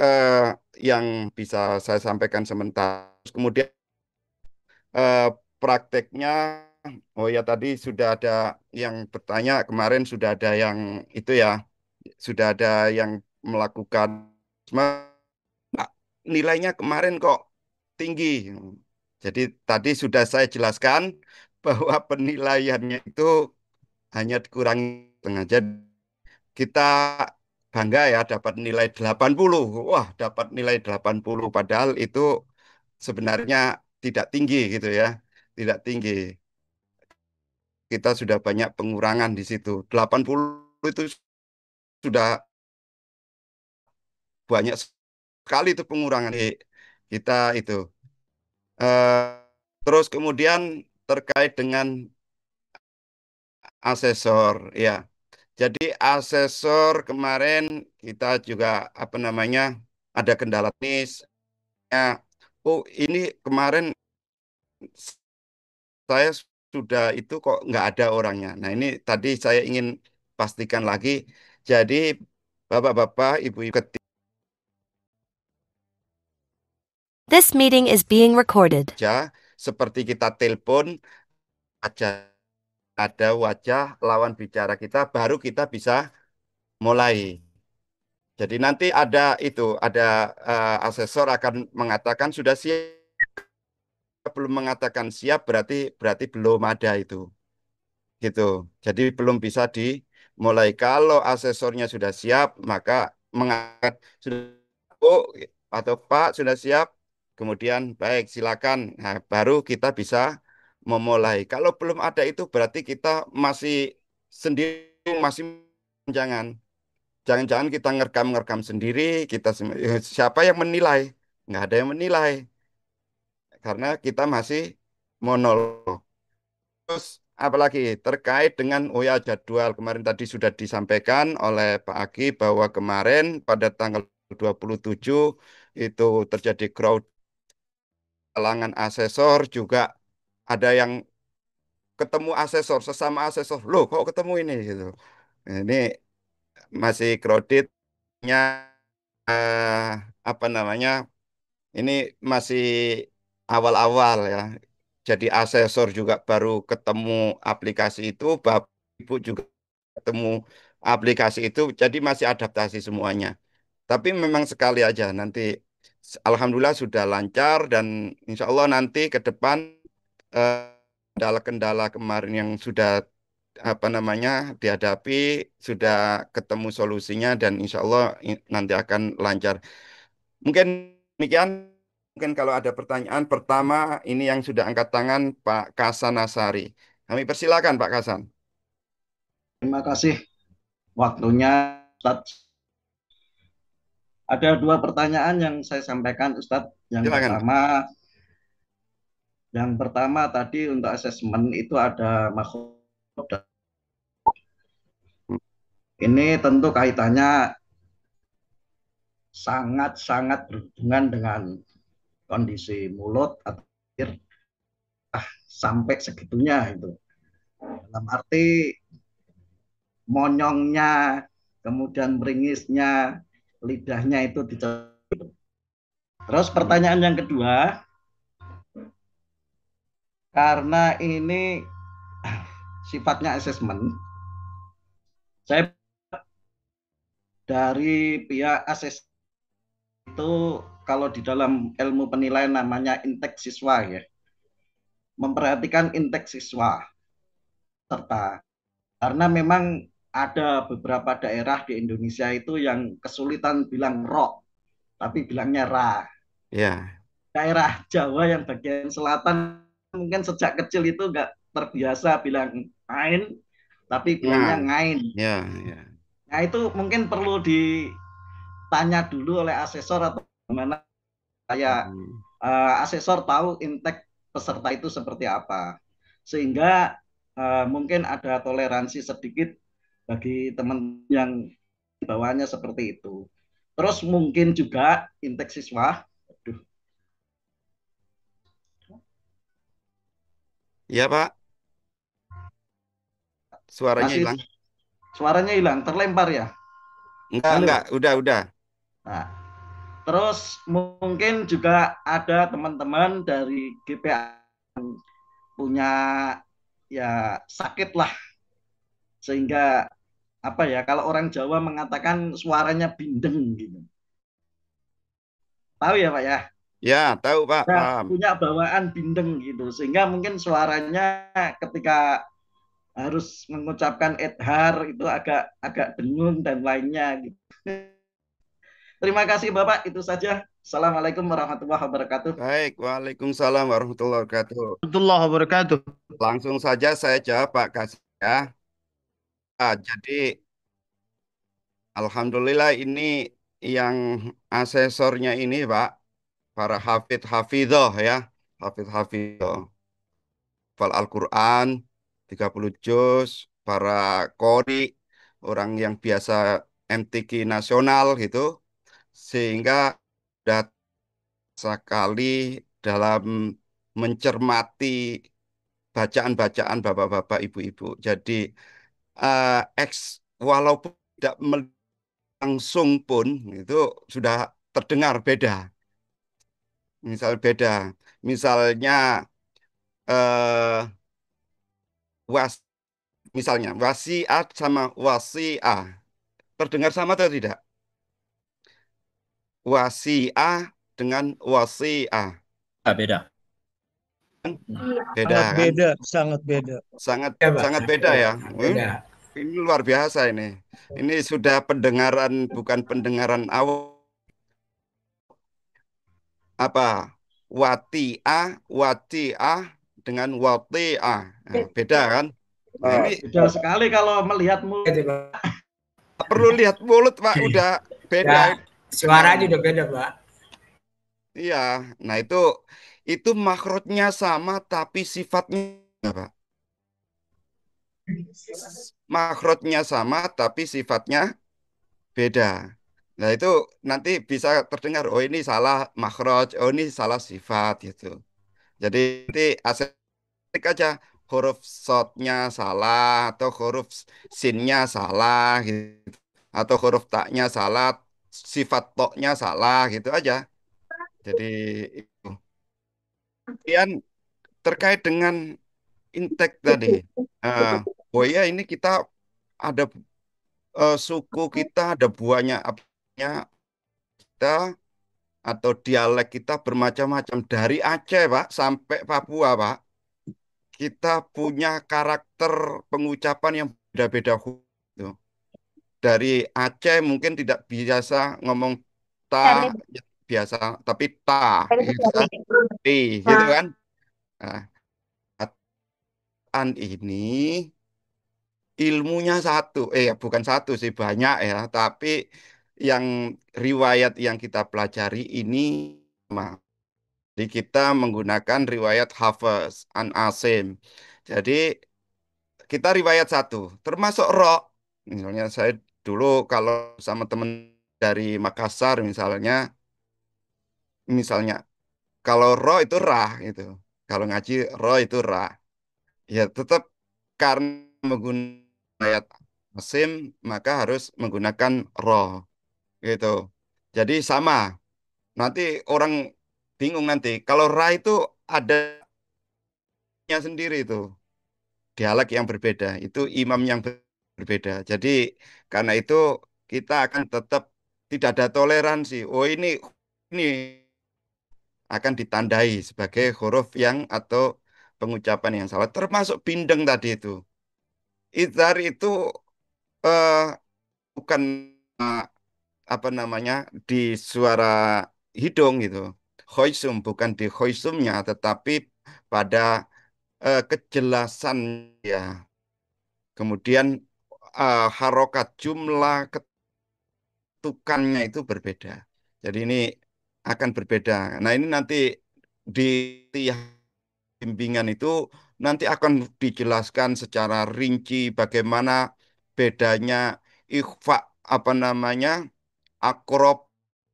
yang bisa saya sampaikan sementara. Kemudian eh, prakteknya, oh ya tadi sudah ada yang bertanya kemarin sudah ada yang itu ya, sudah ada yang melakukan nilainya kemarin kok tinggi. Jadi tadi sudah saya jelaskan bahwa penilaiannya itu hanya dikurangi setengah. Jadi kita bangga ya dapat nilai 80. Wah, dapat nilai 80 padahal itu sebenarnya tidak tinggi gitu ya, tidak tinggi. Kita sudah banyak pengurangan di situ. 80 itu sudah banyak sekali itu pengurangan di kita itu. Eh, Terus kemudian terkait dengan asesor, ya. Jadi asesor kemarin kita juga apa namanya ada kendala teknis. Ya, oh ini kemarin saya sudah itu kok nggak ada orangnya. Nah ini tadi saya ingin pastikan lagi. Jadi bapak-bapak, ibu-ibu This meeting is being recorded. kerja seperti kita telepon aja ada wajah lawan bicara kita, baru kita bisa mulai. Jadi nanti ada itu, ada asesor akan mengatakan sudah siap, belum mengatakan siap berarti belum ada itu. Gitu. Jadi belum bisa dimulai. Kalau asesornya sudah siap, maka mengangkat sudah Bu atau Pak sudah siap, kemudian baik silakan. Nah, baru kita bisa memulai. Kalau belum ada itu berarti kita masih sendiri, masih jangan. Jangan-jangan kita ngerekam-ngerekam sendiri, siapa yang menilai? Nggak ada yang menilai karena kita masih monolog. Terus apalagi terkait dengan jadwal kemarin tadi sudah disampaikan oleh Pak Aki bahwa kemarin pada tanggal 27 itu terjadi crowd kalangan asesor juga ada yang ketemu asesor sesama asesor. Loh, kok ketemu ini gitu. Ini masih crowdednya apa namanya? Ini masih awal-awal ya. Jadi asesor juga baru ketemu aplikasi itu, Bapak Ibu juga ketemu aplikasi itu, jadi masih adaptasi semuanya. Tapi memang sekali aja nanti, alhamdulillah sudah lancar dan insya Allah nanti ke depan eh, kendala-kendala kemarin yang sudah apa namanya dihadapi sudah ketemu solusinya dan insya Allah nanti akan lancar. Mungkin demikian. Mungkin kalau ada pertanyaan pertama ini yang sudah angkat tangan Pak Kasan Nasari. Kami persilakan Pak Kasan. Terima kasih waktunya, Ustadz. Ada dua pertanyaan yang saya sampaikan, Ustadz. Silakan. Yang pertama tadi untuk asesmen itu ada mahkota. Ini tentu kaitannya sangat-sangat berhubungan dengan kondisi mulut atau sampai segitunya itu. Dalam arti monyongnya, kemudian meringisnya, lidahnya itu dicabut. Terus pertanyaan yang kedua, karena ini sifatnya asesmen, saya dari pihak asesmen itu kalau di dalam ilmu penilaian namanya intake siswa ya, memperhatikan intake siswa serta karena memang ada beberapa daerah di Indonesia itu yang kesulitan bilang ro, tapi bilangnya ra. Ya. Daerah Jawa yang bagian selatan mungkin sejak kecil itu nggak terbiasa bilang ain, tapi bilangnya ngain. Ya, ya. Nah itu mungkin perlu ditanya dulu oleh asesor atau gimana kayak asesor tahu intake peserta itu seperti apa, sehingga mungkin ada toleransi sedikit bagi teman yang bawahnya seperti itu. Terus mungkin juga intake siswa. Iya Pak. Suaranya hilang. Suaranya hilang, terlempar ya? Enggak, udah. Nah, terus mungkin juga ada teman-teman dari GPA yang punya ya sakit lah, sehingga apa ya, kalau orang Jawa mengatakan suaranya bindeng gitu. Tahu ya Pak ya? Ya, tahu Pak. Nah, paham. punya bawaan bindeng gitu, sehingga mungkin suaranya ketika harus mengucapkan edhar itu agak dengung dan lainnya gitu. Terima kasih Bapak, itu saja. Assalamualaikum warahmatullahi wabarakatuh. Baik, waalaikumsalam warahmatullahi wabarakatuh. Warahmatullahi wabarakatuh. Langsung saja saya jawab Pak Kasih ya. Jadi alhamdulillah ini yang asesornya ini Pak, para hafidh-hafidhoh ya, hafidh-hafidhoh. Hafal Al-Quran 30 juz, para qori, orang yang biasa MTQ nasional gitu, sehingga sudah sekali dalam mencermati bacaan-bacaan bapak-bapak, ibu-ibu. Jadi eh, eks walaupun tidak langsung pun itu sudah terdengar beda. Misal beda. Misalnya eh was misalnya wasiat sama wasiah terdengar sama atau tidak? Wasiah dengan wasiah Beda. beda Sangat kan? beda, sangat beda. Sangat Ya, Pak. sangat beda ya. Beda. Ini luar biasa ini. Ini sudah pendengaran bukan pendengaran awal. Apa? Wati'ah, wati'ah dengan wati'ah. Nah, beda kan? Nah, ini Beda sekali kalau melihat mulut. perlu lihat mulut, Pak, udah beda. Ya, suaranya udah beda, Pak. Iya, nah itu makhrajnya sama tapi sifatnya apa? Makhrajnya sama tapi sifatnya beda. Nah, itu nanti bisa terdengar, oh ini salah makhraj, oh ini salah sifat gitu. Jadi nanti asik aja huruf sodnya salah atau huruf sinnya salah gitu. Atau huruf taknya salah, sifat toknya salah gitu aja. Jadi itu. Kemudian terkait dengan intek tadi. Eh, oh ya ini kita ada suku kita ada buahnya apanya kita atau dialek kita bermacam-macam dari Aceh Pak sampai Papua Pak. Kita punya karakter pengucapan yang beda-beda. Gitu. Dari Aceh mungkin tidak biasa ngomong ta biasa tapi ta gitu kan. Gitu kan. Nah, ini ilmunya satu, bukan satu sih banyak ya, tapi yang riwayat yang kita pelajari ini sama. Jadi kita menggunakan riwayat Hafiz an Asim. Jadi kita riwayat satu, termasuk ro. Misalnya saya dulu kalau sama teman dari Makassar misalnya kalau ro itu rah itu, kalau ngaji ro itu rah. Ya tetap karena menggunakan ayat asim maka harus menggunakan roh gitu. Jadi sama. Nanti orang bingung nanti kalau ra itu adanya sendiri itu dialek yang berbeda, itu imam yang berbeda. Jadi karena itu kita akan tetap tidak ada toleransi. Oh ini akan ditandai sebagai huruf yang atau pengucapan yang salah termasuk bindeng tadi itu. Izhar itu eh, bukan eh, apa namanya di suara hidung gitu. Khoisum bukan di khoisumnya tetapi pada kejelasan ya. Kemudian harokat jumlah ketukannya itu berbeda. Jadi ini akan berbeda. Nah ini nanti di bimbingan itu nanti akan dijelaskan secara rinci bagaimana bedanya ikhfa apa namanya akrob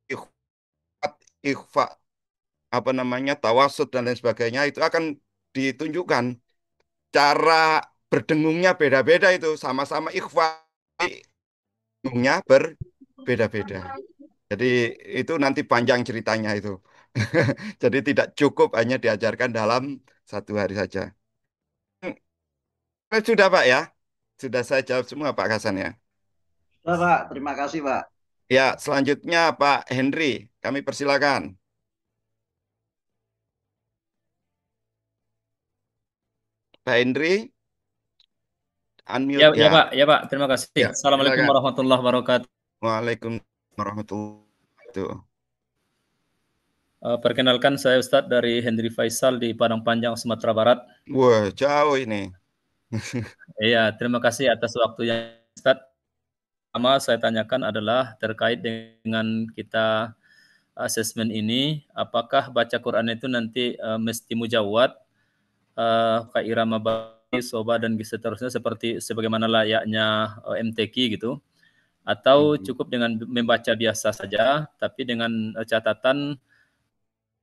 ikhfat ikhfa apa namanya tawasud dan lain sebagainya itu akan ditunjukkan cara berdengungnya beda-beda itu sama-sama ikhfa dengungnya berbeda-beda. Jadi itu nanti panjang ceritanya itu. Jadi tidak cukup hanya diajarkan dalam satu hari saja. Sudah Pak ya? Sudah saya jawab semua Pak Hasan ya. Pak, terima kasih Pak. Ya, selanjutnya Pak Henry, kami persilakan. Pak Henry, unmute Ya Pak, terima kasih. Ya, Assalamualaikum silakan. warahmatullahi wabarakatuh. Waalaikumsalam warahmatullahi Tuh. Perkenalkan saya Ustadz dari Henry Faisal di Padang Panjang, Sumatera Barat. Wah, jauh ini. Iya, terima kasih atas waktunya Ustadz. Pertama saya tanyakan adalah terkait dengan kita asesmen ini, apakah baca Quran itu nanti mesti mujawad, kayak irama bani, soba dan seterusnya seperti sebagaimana layaknya MTQ gitu, atau cukup dengan membaca biasa saja, tapi dengan catatan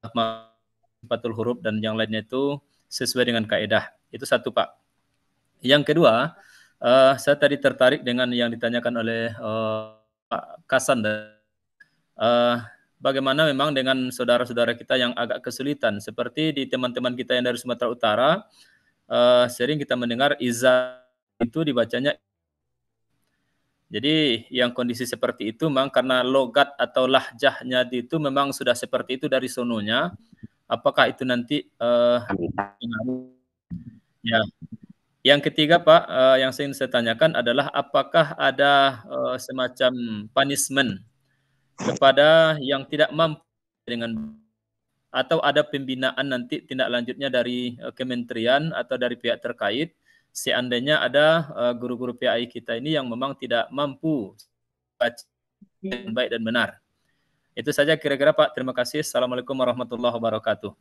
sifatul huruf dan yang lainnya itu sesuai dengan kaidah. Itu satu, Pak. Yang kedua, saya tadi tertarik dengan yang ditanyakan oleh Pak Kasan. Bagaimana memang dengan saudara-saudara kita yang agak kesulitan, seperti di teman-teman kita yang dari Sumatera Utara, sering kita mendengar iza itu dibacanya. Jadi yang kondisi seperti itu memang karena logat atau lahjahnya itu memang sudah seperti itu dari sononya. Apakah itu nanti ya. Yang ketiga, Pak, yang ingin saya tanyakan adalah apakah ada semacam punishment kepada yang tidak mampu dengan, atau ada pembinaan nanti tindak lanjutnya dari kementerian atau dari pihak terkait seandainya ada guru-guru PAI kita ini yang memang tidak mampu baca dengan baik dan benar. Itu saja kira-kira, Pak. Terima kasih. Assalamualaikum warahmatullahi wabarakatuh.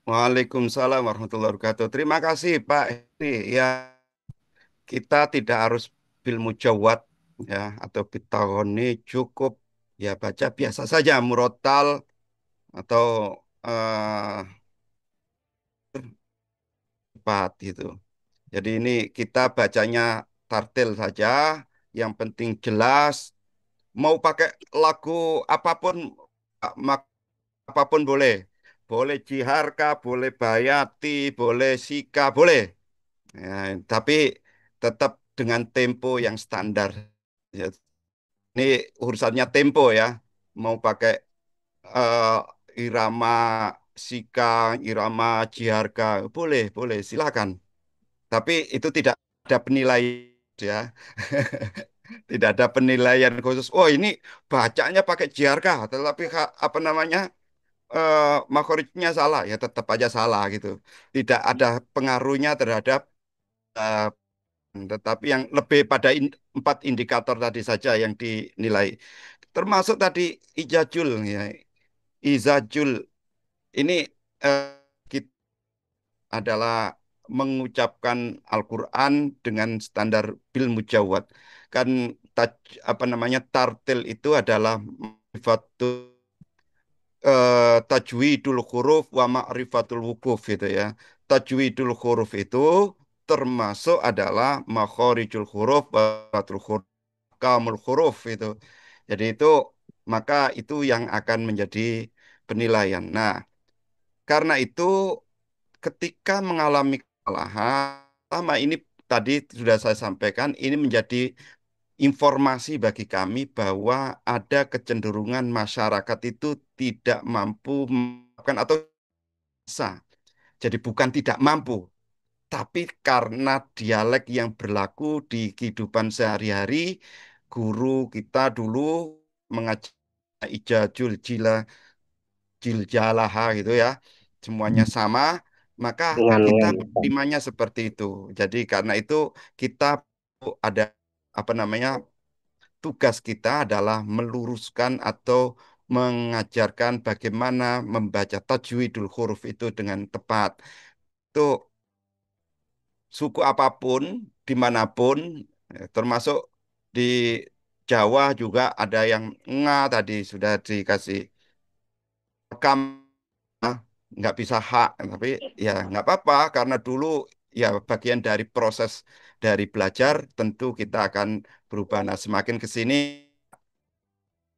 Waalaikumsalam warahmatullahi wabarakatuh. Terima kasih Pak Heri. Ya, kita tidak harus bil mujawad ya atau bitawoni, cukup ya baca biasa saja murotal atau cepat gitu. Jadi ini kita bacanya tartil saja, yang penting jelas. Mau pakai lagu apapun, apapun boleh. Boleh Jiharka, boleh Bayati, boleh Sika, boleh. Ya, tapi tetap dengan tempo yang standar. Ya, ini urusannya tempo ya. Mau pakai eh, irama Sika, irama Jiharka, boleh, boleh, silakan. Tapi itu tidak ada penilaian ya. Tidak ada penilaian khusus. Oh ini bacanya pakai JRK, tetapi apa namanya makhorijnya salah ya tetap aja salah gitu. Tidak ada pengaruhnya terhadap eh, tetapi yang lebih pada 4 indikator tadi saja yang dinilai. Termasuk tadi ijajul ya. Izajul ini kita adalah mengucapkan Al-Qur'an dengan standar bil mujawad. Kan apa namanya tartil itu adalah tajwidul huruf wa ma'rifatul wukuf gitu ya. Tajwidul huruf itu termasuk adalah makhorijul huruf wa ma'rifatul huruf, kamul huruf itu. Jadi itu maka itu yang akan menjadi penilaian. Nah, karena itu ketika mengalami kesalahan, sama ini tadi sudah saya sampaikan, ini menjadi informasi bagi kami bahwa ada kecenderungan masyarakat itu tidak mampu melakukan atau bisa. Jadi bukan tidak mampu, tapi karena dialek yang berlaku di kehidupan sehari-hari, guru kita dulu mengajar ijazul jiljalaha gitu ya, semuanya sama, maka kita menerimanya seperti itu. Jadi karena itu kita ada apa namanya tugas kita adalah meluruskan atau mengajarkan bagaimana membaca tajwidul huruf itu dengan tepat. Itu suku apapun, dimanapun, termasuk di Jawa juga ada yang nga tadi sudah dikasih rekam, nggak bisa hak, tapi ya nggak apa-apa karena dulu ya bagian dari proses dari belajar tentu kita akan berubah. Nah, semakin ke sini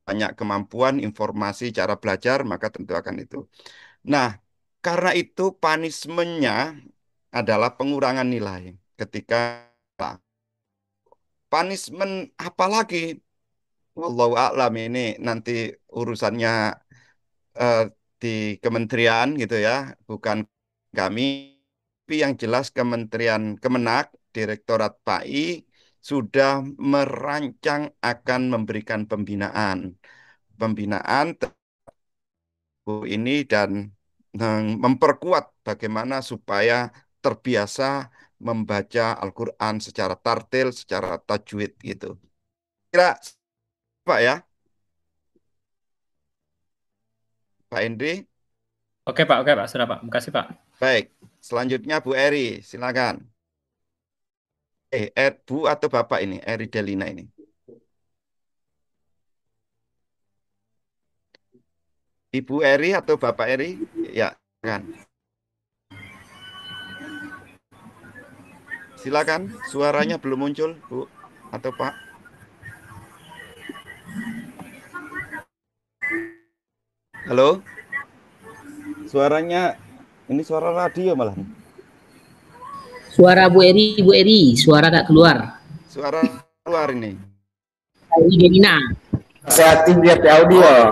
banyak kemampuan, informasi, cara belajar, maka tentu akan itu. Nah, karena itu punishment-nya adalah pengurangan nilai. Ketika punishment apalagi, wallahu a'lam ini nanti urusannya eh, di kementerian gitu ya, bukan kami. Tapi yang jelas Kementerian Kemenak, Direktorat PAI sudah merancang akan memberikan pembinaan pembinaan ini dan memperkuat bagaimana supaya terbiasa membaca Al-Quran secara tartil, secara tajwid gitu. Kira Pak ya, Pak Hendri. Oke Pak, sudah Pak. Makasih Pak. Baik, selanjutnya Bu Eri, silakan. Bu atau Bapak ini, Eri Delina ini. Ibu Eri atau Bapak Eri? Ya, kan. Silakan, suaranya belum muncul, Bu atau Pak. Halo? Suaranya, ini suara radio malah. Suara Bu Eri, suara nggak keluar. Suara keluar ini. Eri Delina. Saya aktif di audio.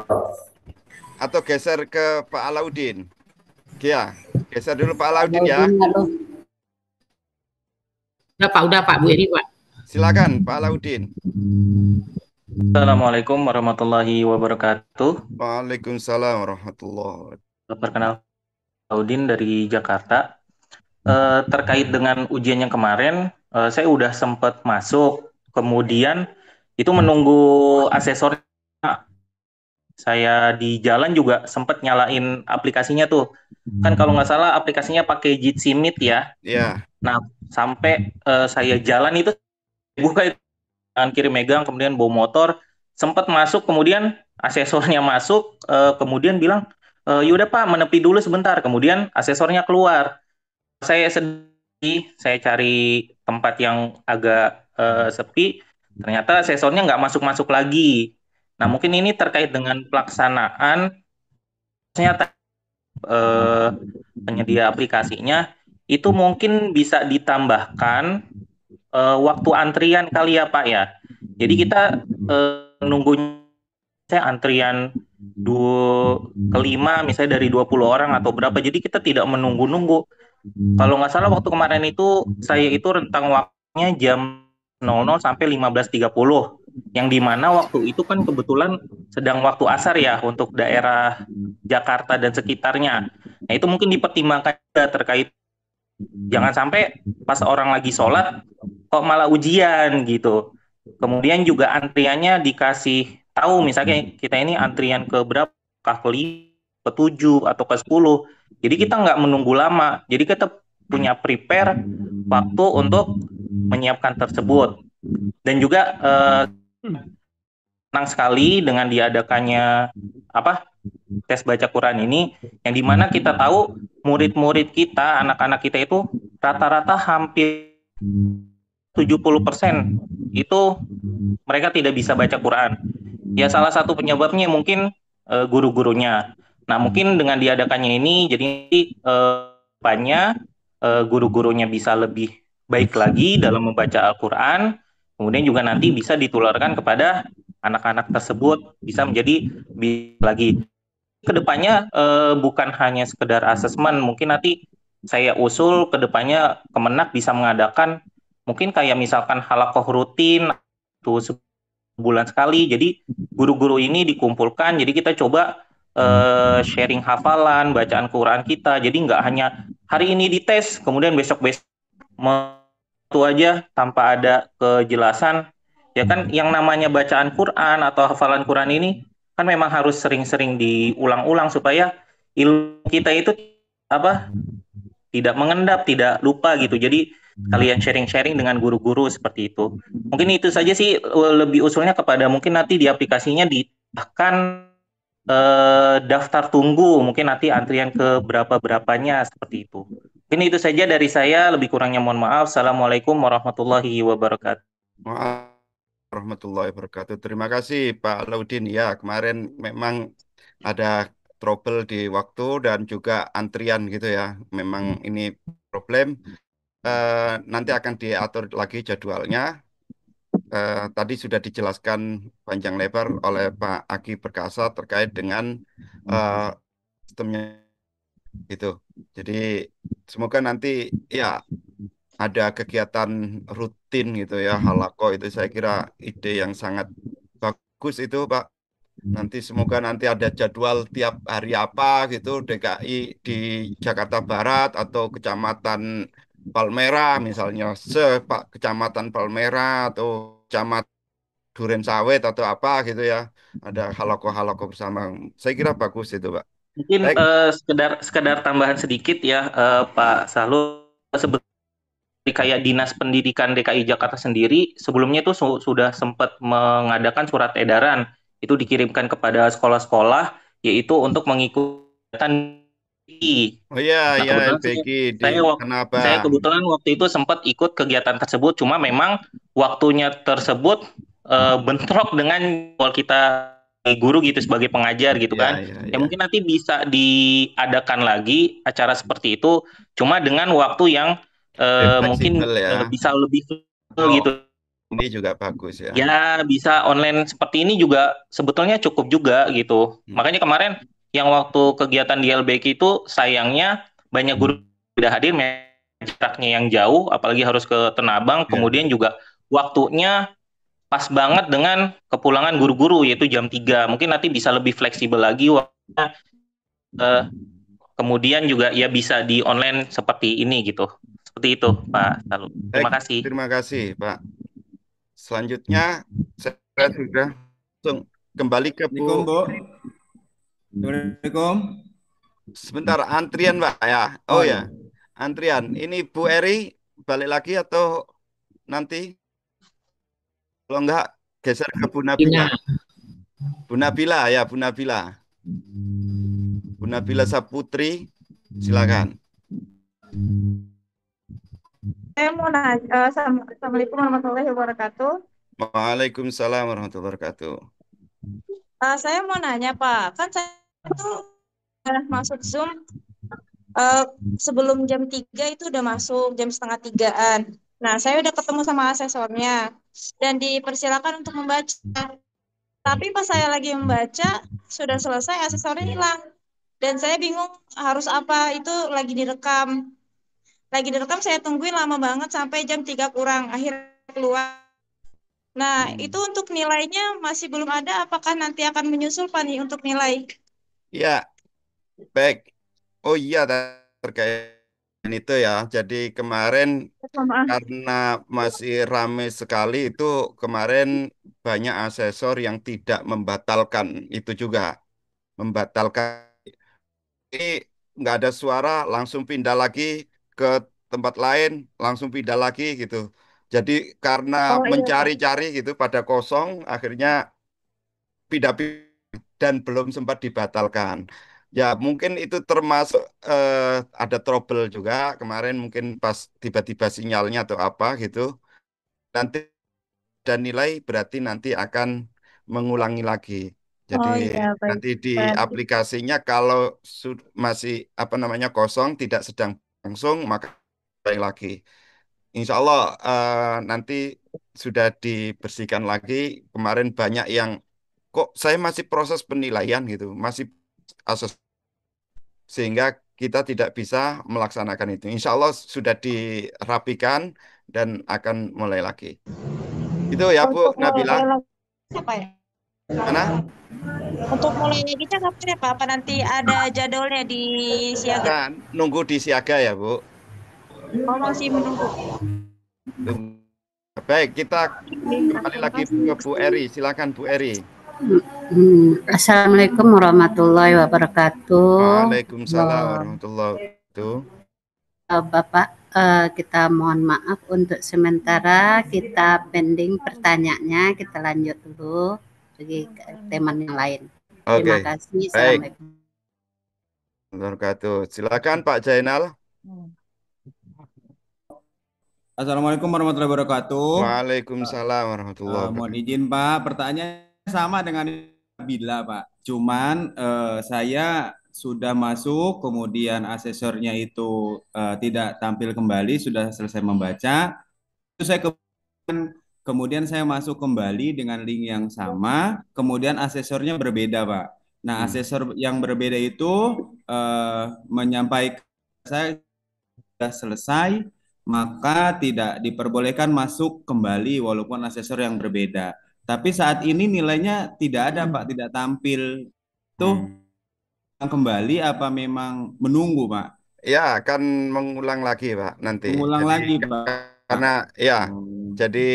Atau geser ke Pak Alauddin. Ya, geser dulu Pak Alauddin ya. Udah Pak, Bu Eri Pak. Silakan Pak Alauddin. Assalamualaikum warahmatullahi wabarakatuh. Waalaikumsalam warahmatullahi wabarakatuh. Perkenalkan, Alauddin dari Jakarta. Terkait dengan ujian yang kemarin, saya udah sempat masuk, kemudian itu menunggu asesor. Saya di jalan juga sempat nyalain aplikasinya tuh. Kan kalau nggak salah aplikasinya pakai Jitsi Meet ya. Iya. Nah, sampai saya jalan itu buka tangan kiri megang, kemudian bawa motor, sempat masuk, kemudian asesornya masuk, kemudian bilang, yaudah Pak, menepi dulu sebentar. Kemudian asesornya keluar. Saya sedih, saya cari tempat yang agak sepi, ternyata asesornya nggak masuk-masuk lagi. Nah, mungkin ini terkait dengan pelaksanaan, ternyata penyedia aplikasinya, itu mungkin bisa ditambahkan waktu antrian kali ya Pak ya. Jadi kita nunggu antrian kelima misalnya dari 20 orang atau berapa, jadi kita tidak menunggu-nunggu. Kalau nggak salah waktu kemarin itu saya itu rentang waktunya jam 00 sampai 15.30, yang dimana waktu itu kan kebetulan sedang waktu asar ya untuk daerah Jakarta dan sekitarnya. Nah itu mungkin dipertimbangkan terkait jangan sampai pas orang lagi sholat kok malah ujian gitu. Kemudian juga antriannya dikasih tahu, misalnya kita ini antrian ke berapa, ke 5, ke 7, atau ke 10. Jadi kita nggak menunggu lama. Jadi kita punya prepare waktu untuk menyiapkan tersebut. Dan juga senang sekali dengan diadakannya tes baca Quran ini, yang dimana kita tahu murid-murid kita, anak-anak kita itu rata-rata hampir 70% itu mereka tidak bisa baca Quran. Ya salah satu penyebabnya mungkin guru-gurunya. Nah mungkin dengan diadakannya ini jadi depannya guru-gurunya bisa lebih baik lagi dalam membaca Al-Quran, kemudian juga nanti bisa ditularkan kepada anak-anak tersebut, bisa menjadi lagi. Kedepannya bukan hanya sekedar asesmen, mungkin nanti saya usul kedepannya Kemenak bisa mengadakan mungkin kayak misalkan halakoh rutin tuh sebulan sekali. Jadi guru-guru ini dikumpulkan, jadi kita coba sharing hafalan, bacaan Quran kita. Jadi nggak hanya hari ini dites, kemudian besok-besok itu aja tanpa ada kejelasan. Ya kan yang namanya bacaan Quran atau hafalan Quran ini kan memang harus sering-sering diulang-ulang supaya ilmu kita itu tidak mengendap, tidak lupa gitu. Jadi kalian sharing-sharing dengan guru-guru seperti itu. Mungkin itu saja sih, lebih usulnya kepada mungkin nanti di aplikasinya ditambahkan daftar tunggu, mungkin nanti antrian ke berapa-berapanya seperti itu. Mungkin itu saja dari saya, lebih kurangnya mohon maaf. Assalamualaikum warahmatullahi wabarakatuh. Warahmatullahi wabarakatuh. Terima kasih Pak Alauddin ya, kemarin memang ada trouble di waktu dan juga antrian gitu ya. Memang ini problem. Nanti akan diatur lagi jadwalnya. Tadi sudah dijelaskan panjang lebar oleh Pak Aki Perkasa terkait dengan sistemnya gitu. Jadi semoga nanti ya ada kegiatan rutin gitu ya, halako itu saya kira ide yang sangat bagus itu Pak. Nanti semoga nanti ada jadwal tiap hari apa gitu DKI di Jakarta Barat atau Kecamatan Palmera misalnya Kecamatan Palmera atau Kecamatan Duren Sawit atau apa gitu ya. Ada halako-halako bersama. Saya kira bagus itu, Pak. Mungkin Baik. sekedar tambahan sedikit ya, Pak Sahlul, seperti kayak Dinas Pendidikan DKI Jakarta sendiri sebelumnya itu sudah sempat mengadakan surat edaran itu dikirimkan kepada sekolah-sekolah yaitu untuk mengikuti LBK. Oh iya, Nah, ya kebetulan LBG di saya kenapa? saya kebetulan waktu itu sempat ikut kegiatan tersebut, cuma memang waktunya tersebut bentrok dengan jadwal kita guru gitu sebagai pengajar gitu kan. Ya mungkin nanti bisa diadakan lagi acara seperti itu, cuma dengan waktu yang mungkin Fleksibel ya. bisa lebih fleksibel gitu. Ini juga bagus ya. Ya bisa online seperti ini juga sebetulnya cukup juga gitu. Makanya kemarin yang waktu kegiatan di LBK itu sayangnya banyak guru tidak hadir, jaraknya yang jauh, apalagi harus ke Tanabang, kemudian juga waktunya pas banget dengan kepulangan guru-guru yaitu jam 3. Mungkin nanti bisa lebih fleksibel lagi waktunya. Kemudian juga ya bisa di online seperti ini gitu. Seperti itu, Pak Salu. Terima kasih. Terima kasih, Pak. Selanjutnya saya sudah langsung kembali ke Bu. Assalamualaikum. Sebentar antrian, Pak ya. Oh ya. Antrian. Ini Bu Eri balik lagi atau nanti? Kalau enggak geser ke Bu Nabila. Bu Nabila ya, Bu Nabila. Bu Nabila Saputri, silakan. Saya mau nanya, Assalamualaikum warahmatullahi wabarakatuh. Waalaikumsalam warahmatullahi wabarakatuh. Saya mau nanya Pak, kan saya itu masuk Zoom sebelum jam 3 itu udah masuk, jam setengah 3-an. Nah, saya udah ketemu sama asesornya dan dipersilakan untuk membaca. Tapi pas saya lagi membaca, sudah selesai asesornya hilang. Dan saya bingung harus apa, itu lagi direkam. Lagi direkam saya tungguin lama banget sampai jam 3 kurang, akhirnya keluar. Nah, itu untuk nilainya masih belum ada, apakah nanti akan menyusul Pak nih untuk nilai? Ya, baik. Oh iya, terkait dengan itu ya. Jadi kemarin karena masih ramai sekali itu kemarin banyak asesor yang tidak membatalkan itu juga. Membatalkan. Ini nggak ada suara, langsung pindah lagi ke tempat lain, langsung pindah lagi gitu. Jadi karena mencari-cari gitu pada kosong, akhirnya pindah dan belum sempat dibatalkan. Ya mungkin itu termasuk ada trouble juga kemarin mungkin pas tiba-tiba sinyalnya atau apa gitu. Nanti dan nilai berarti nanti akan mengulangi lagi. Jadi nanti di aplikasinya kalau masih apa namanya kosong tidak sedang langsung maka lagi. Insya Allah nanti sudah dibersihkan lagi. Kemarin banyak yang kok saya masih proses penilaian gitu, masih asas sehingga kita tidak bisa melaksanakan itu. Insya Allah sudah dirapikan dan akan mulai lagi. Itu ya Bu Nabila. Siapa ya? Mana? Untuk mulai lagi kapan ya Pak? Apa nanti ada jadwalnya di siaga? Kan, nunggu di siaga ya Bu. Oh, masih menunggu. Baik, kita kembali lagi ke Bu Eri. Silakan Bu Eri. Assalamualaikum warahmatullahi wabarakatuh. Waalaikumsalam warahmatullahi wabarakatuh. Bapak, kita mohon maaf untuk sementara kita pending pertanyaannya, kita lanjut dulu bagi teman yang lain. Terima kasih. Assalamualaikum. Wabarakatuh. Silakan Pak Jainal. Assalamualaikum warahmatullahi wabarakatuh. Waalaikumsalam warahmatullahi wabarakatuh. Mohon izin Pak, pertanyaan sama dengan Bila Pak. Cuman saya sudah masuk, kemudian asesornya itu tidak tampil kembali, sudah selesai membaca. Itu saya kemudian saya masuk kembali dengan link yang sama, kemudian asesornya berbeda Pak. Nah asesor yang berbeda itu menyampaikan saya sudah selesai, maka tidak diperbolehkan masuk kembali walaupun asesor yang berbeda. Tapi saat ini nilainya tidak ada Pak, tidak tampil. Itu kembali apa memang menunggu Pak? Ya, akan mengulang lagi, Pak, nanti. Mengulang Jadi, lagi Pak. karena ya, jadi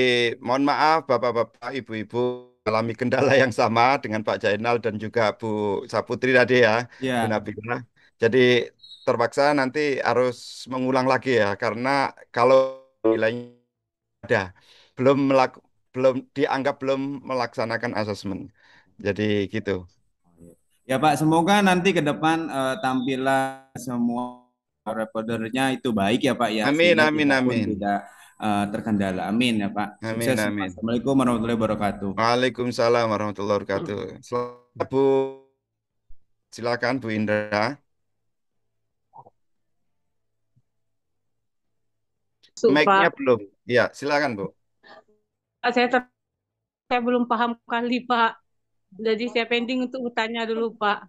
mohon maaf Bapak-bapak, Ibu-ibu alami kendala yang sama dengan Pak Jainal dan juga Bu Saputri tadi ya, Bu Ya. Nabila. Jadi terpaksa nanti harus mengulang lagi ya, karena kalau nilainya ada, belum dianggap belum melaksanakan asesmen. Jadi gitu. Ya Pak, semoga nanti ke depan tampilan semua recordernya itu baik ya Pak ya, Amin, sehingga amin, kita pun amin. tidak terkendala. Amin ya Pak. Amin, Sukses. amin. Assalamualaikum warahmatullahi wabarakatuh. Waalaikumsalam warahmatullahi wabarakatuh. Selamat Bu, silakan Bu Indra. Mic-nya Pak. belum. Ya, silakan Bu. Saya belum paham kali Pak. Jadi saya pending untuk bertanya dulu Pak.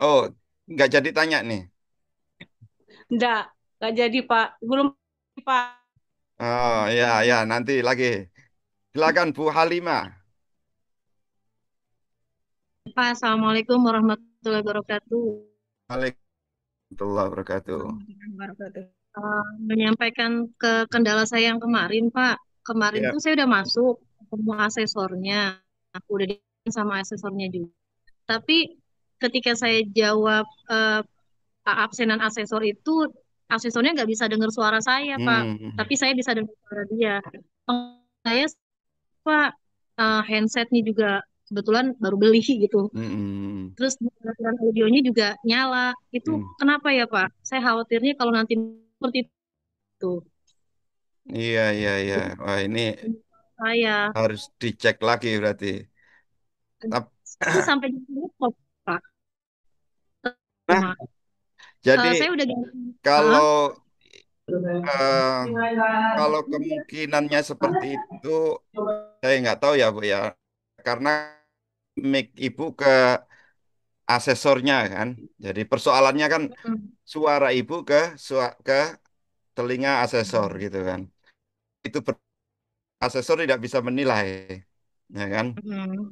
Oh, nggak jadi tanya nih. Nggak jadi Pak. Belum Pak. Oh, ya, ya, nanti lagi. Silakan Bu Halimah. Pak, Assalamualaikum warahmatullahi wabarakatuh. Waalaikumsalam wabarakatuh. Menyampaikan ke kendala saya yang kemarin, Pak. Kemarin Ya. tuh saya udah masuk ketemu asesornya. Aku udah di sama asesornya juga. Tapi ketika saya jawab absenan asesor itu, asesornya nggak bisa dengar suara saya, Pak. Tapi saya bisa dengar suara dia. Saya, Pak, handsetnya juga kebetulan baru beli gitu. Terus pendengaran audionya juga nyala. Itu kenapa ya, Pak? Saya khawatirnya kalau nanti seperti itu. Iya, iya, iya. Wah, ini Saya harus dicek lagi berarti. itu sampai di sini kok, Pak. Nah, jadi Saya udah ganti. kalau kalau kemungkinannya seperti itu, saya nggak tahu ya Bu ya, karena mic Ibu ke asesornya kan. Jadi persoalannya kan suara Ibu ke telinga asesor gitu kan. Itu asesor tidak bisa menilai, ya kan?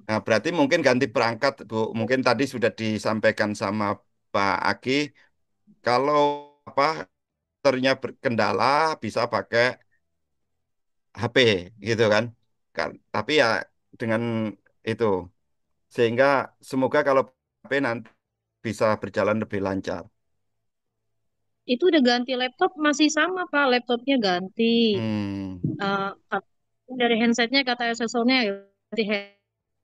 Nah, berarti mungkin ganti perangkat, Bu. Mungkin tadi sudah disampaikan sama Pak Aki, kalau apa ternyata berkendala bisa pakai HP gitu kan. Tapi ya dengan itu, sehingga semoga kalau HP nanti bisa berjalan lebih lancar. Itu udah ganti laptop masih sama, Pak. Laptopnya ganti. Dari handsetnya kata asesornya ya ganti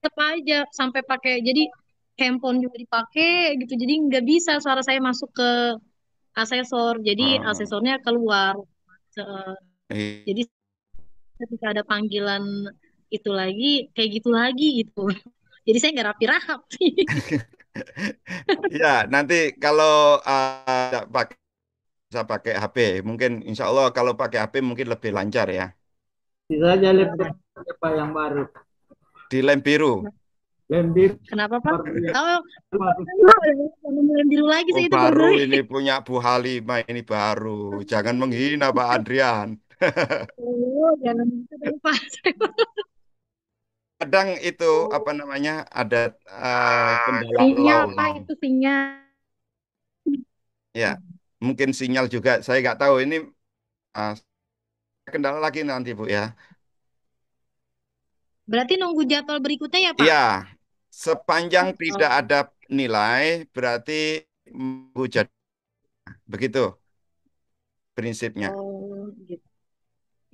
tetap aja sampai pakai. Jadi handphone juga dipakai gitu. Jadi nggak bisa suara saya masuk ke asesor. Jadi asesornya keluar. Jadi ketika ada panggilan itu lagi kayak gitu lagi gitu. Jadi saya nggak rapi-rapi. Ya, nanti kalau bisa pakai HP, mungkin insya Allah kalau pakai HP mungkin lebih lancar ya. Bisa aja laptop Pak yang baru. Di lem biru. Lem biru. Kenapa Pak? Oh, lem biru lagi Oh, saya itu baru baru. ini punya Bu Halimah, ini baru. Jangan menghina Pak Adrian. Oh, jangan gitu dong Pak. Kadang itu apa namanya ada kendala Sinyal low. Pak, itu sinyal. Ya, mungkin sinyal juga. Saya nggak tahu ini kendala lagi nanti Bu ya. Berarti nunggu jadwal berikutnya ya Pak? Iya, sepanjang tidak ada nilai berarti hujat. Begitu prinsipnya. Oh, gitu.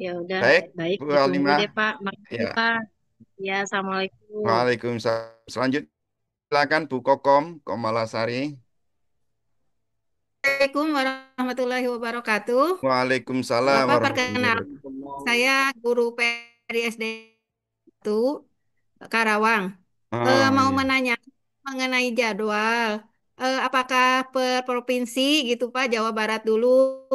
Ya udah, Baik, baik. Bu Ditunggu Halimah. deh Pak. Makasih Ya. Pak. Ya, Assalamualaikum. Waalaikumsalam. Selanjutnya silakan Bu Kokom, Komalasari. Assalamualaikum warahmatullahi wabarakatuh. Waalaikumsalam Bapak warahmatullahi perkenalkan, wabarakatuh. saya guru PRI SD 1 Karawang. Mau iya. menanya mengenai jadwal. Apakah per provinsi gitu Pak, Jawa Barat dulu,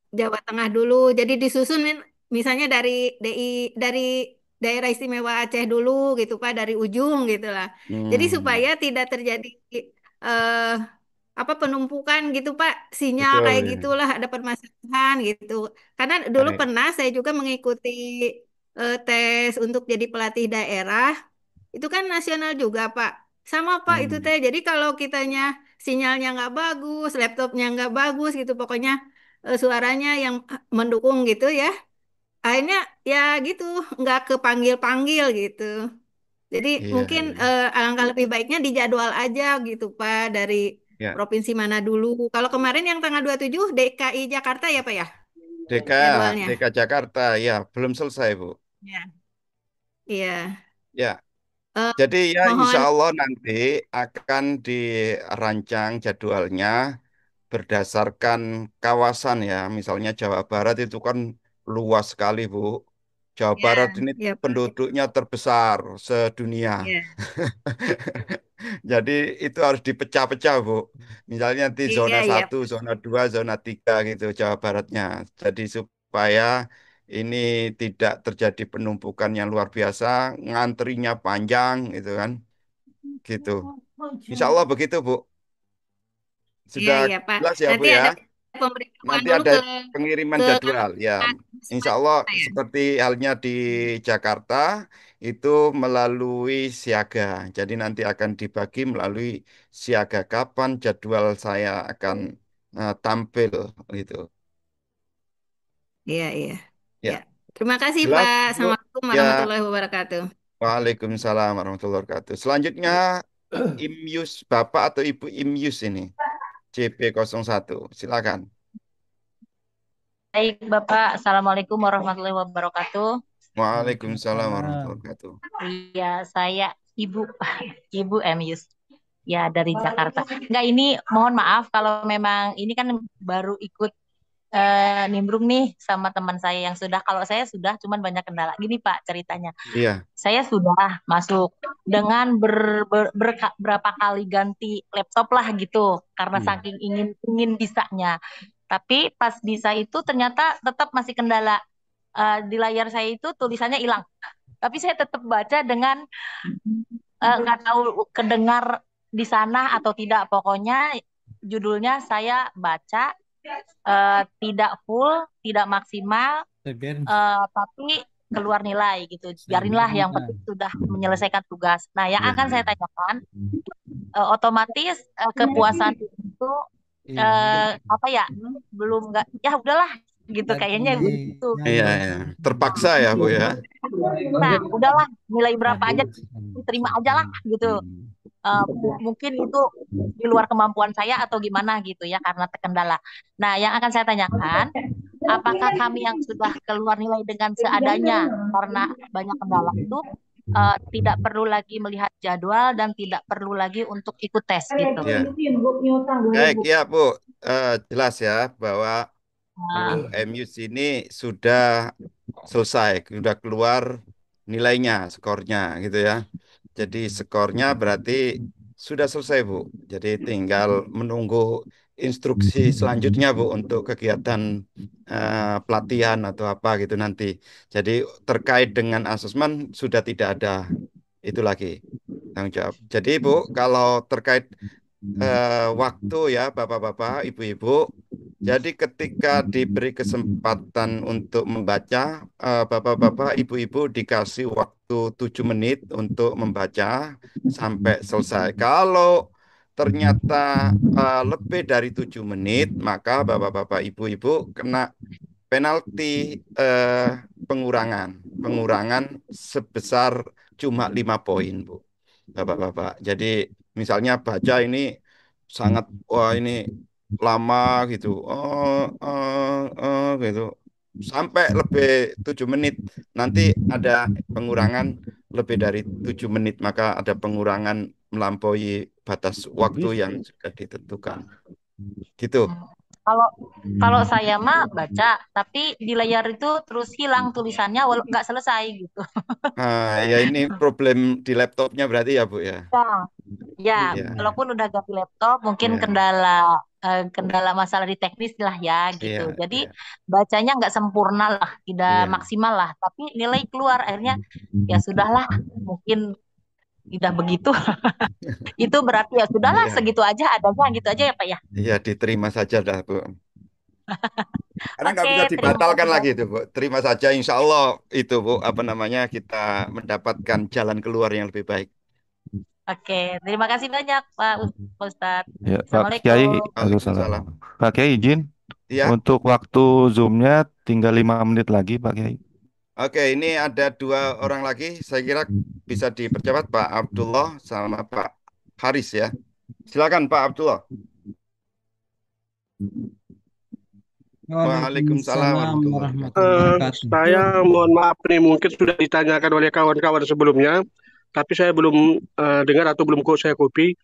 Jawa Tengah dulu. Jadi disusun misalnya dari dari daerah istimewa Aceh dulu gitu Pak, dari ujung gitu lah. Jadi supaya tidak terjadi eh, apa penumpukan gitu Pak, sinyal Betul kayak ya. gitulah ada permasalahan gitu. Karena dulu Baik. pernah saya juga mengikuti tes untuk jadi pelatih daerah itu kan nasional juga Pak. Sama Pak itu teh. Jadi kalau kitanya sinyalnya nggak bagus, laptopnya nggak bagus gitu, pokoknya suaranya yang mendukung gitu ya. Akhirnya ya gitu, nggak kepanggil-panggil gitu. Jadi Iya, mungkin iya. alangkah lebih baiknya dijadwal aja gitu Pak dari Ya. provinsi mana dulu. Kalau kemarin yang tanggal 27 DKI Jakarta ya Pak ya DK, jadwalnya. DK Jakarta, ya belum selesai Bu. Ya. Iya. Ya, Eh, jadi ya insya mohon Allah nanti akan dirancang jadwalnya berdasarkan kawasan ya. Misalnya Jawa Barat itu kan luas sekali Bu. Jawa ya, Barat ini ya Pak. penduduknya terbesar sedunia. Ya. Jadi itu harus dipecah-pecah, Bu. Misalnya nanti Iya, zona iya. 1, zona 2, zona 3 gitu Jawa Baratnya. Jadi supaya ini tidak terjadi penumpukan yang luar biasa, ngantrinya panjang gitu kan. Gitu. Insya Allah begitu, Bu. Iya, Sudah iya, Pak. jelas ya, Bu Nanti ya. ada pemberitahuan Nanti dulu ada ke pengiriman ke jadwal ya. Insya Allah saya. seperti halnya di Jakarta itu melalui siaga. Jadi nanti akan dibagi melalui siaga kapan jadwal saya akan tampil gitu. Iya, iya. Ya. Ya, Terima kasih, jelas Pak. Bu. Assalamualaikum Ya, warahmatullahi wabarakatuh. Waalaikumsalam warahmatullahi wabarakatuh. Selanjutnya Imyus Bapak atau Ibu Imyus ini CP01. Silakan. Baik, Bapak. Assalamualaikum warahmatullahi wabarakatuh. Waalaikumsalam warahmatullahi wabarakatuh. Iya, saya Ibu Ibu Yus. Ya, dari Jakarta. Enggak, ini mohon maaf kalau memang ini kan baru ikut nimbrung nih sama teman saya yang sudah. Kalau saya sudah, cuman banyak kendala. Gini Pak ceritanya. Iya. Saya sudah masuk dengan berapa kali ganti laptop lah gitu, karena saking ingin bisanya. Tapi pas bisa itu ternyata tetap masih kendala. Di layar saya itu tulisannya hilang. Tapi saya tetap baca dengan nggak tahu kedengar di sana atau tidak. Pokoknya judulnya saya baca tidak full, tidak maksimal, tapi keluar nilai gitu. Biarinlah, yang penting sudah menyelesaikan tugas. Nah, yang akan saya tanyakan, otomatis kepuasan itu apa ya? Belum nggak, ya udahlah gitu kayaknya begitu. Iya, iya. Terpaksa ya Bu ya. Nah, udahlah, nilai berapa aja diterima aja lah gitu. Mungkin itu di luar kemampuan saya atau gimana gitu ya, karena terkendala. Nah, yang akan saya tanyakan, apakah kami yang sudah keluar nilai dengan seadanya karena banyak kendala itu tidak perlu lagi melihat jadwal dan tidak perlu lagi untuk ikut tes gitu. Ya. Baik ya Bu, jelas ya bahwa Bu Myus ini sudah selesai, sudah keluar nilainya, skornya gitu ya. Jadi skornya berarti sudah selesai Bu. Jadi tinggal menunggu instruksi selanjutnya Bu untuk kegiatan pelatihan atau apa gitu nanti. Jadi terkait dengan asesmen sudah tidak ada itu lagi tanggung jawab. Jadi Bu, kalau terkait waktu ya Bapak-bapak, Ibu-ibu, jadi ketika diberi kesempatan untuk membaca, Bapak-bapak, Ibu-ibu dikasih waktu 7 menit untuk membaca sampai selesai. Kalau ternyata lebih dari 7 menit, maka Bapak-bapak, Ibu-ibu kena penalti pengurangan sebesar cuma 5 poin, Bu. Bapak-bapak. Jadi misalnya baca ini sangat, wah ini lama gitu, gitu sampai lebih 7 menit, nanti ada pengurangan lebih dari 7 menit, maka ada pengurangan melampaui batas waktu yang sudah ditentukan gitu. Kalau saya mah baca, tapi di layar itu terus hilang tulisannya, nggak selesai gitu. Ya ini problem di laptopnya berarti ya Bu ya. Ya, walaupun udah ganti laptop, mungkin kendala masalah di teknis lah ya gitu. Jadi bacanya nggak sempurna lah, tidak maksimal lah. Tapi nilai keluar, akhirnya ya sudahlah, mungkin tidak begitu. Itu berarti ya sudahlah, segitu aja adanya, gitu aja ya Pak ya. Iya, diterima saja dah Bu. Karena nggak Oke, bisa terima dibatalkan kasih lagi banyak. itu, Bu. Terima saja, insya Allah itu, Bu, apa namanya, kita mendapatkan jalan keluar yang lebih baik. Oke, terima kasih banyak Pak Ustadz. Ya, Pak Kiai, Assalamualaikum. Waalaikumsalam. Waalaikumsalam. Pak Kiai izin Iya. untuk waktu Zoom-nya tinggal 5 menit lagi, Pak Kiai. Oke, ini ada 2 orang lagi. Saya kira bisa dipercepat, Pak Abdullah sama Pak Haris ya. Silakan Pak Abdullah. Waalaikumsalam warahmatullahi wabarakatuh. Saya mohon maaf nih, mungkin sudah ditanyakan oleh kawan-kawan sebelumnya, tapi saya belum dengar atau belum saya copy.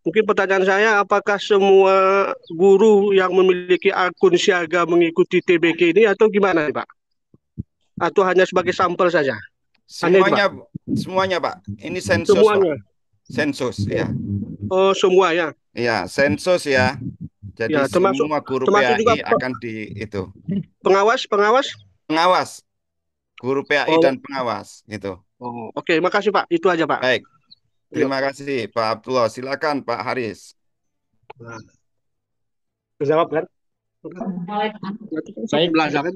Mungkin pertanyaan saya, apakah semua guru yang memiliki akun siaga mengikuti TBK ini atau gimana nih, Pak? Atau hanya sebagai sampel saja? Semuanya, Pak. Ini sensus, Semuanya. Pak. Sensus, ya. Oh, semua ya. Iya, sensus ya. Jadi Ya, semua guru termasuk PAI juga akan di itu. pengawas. Pengawas. Guru PAI Oh. dan pengawas gitu. Oh, oke, makasih Pak. Itu aja Pak. Baik. Terima kasih Pak Abdullah. Silakan Pak Haris. Nah, jawab kan? Baik. Belajar kan?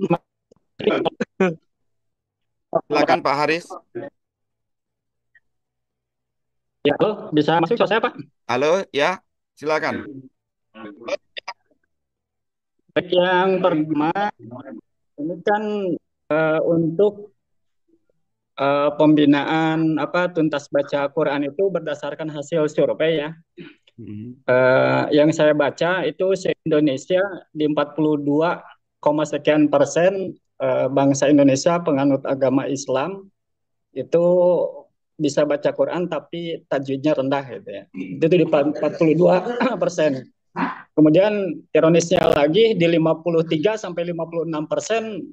Silakan Pak Haris. Ya, halo, bisa masuk suara saya, Pak? Halo, ya. Silakan. Baik, yang pertama, ini kan untuk pembinaan tuntas baca Quran itu berdasarkan hasil survei ya. Yang saya baca itu se-Indonesia di 42, sekian persen bangsa Indonesia penganut agama Islam itu bisa baca Quran tapi tajwidnya rendah gitu ya. Itu di 42%. Kemudian ironisnya lagi di 53 sampai 56%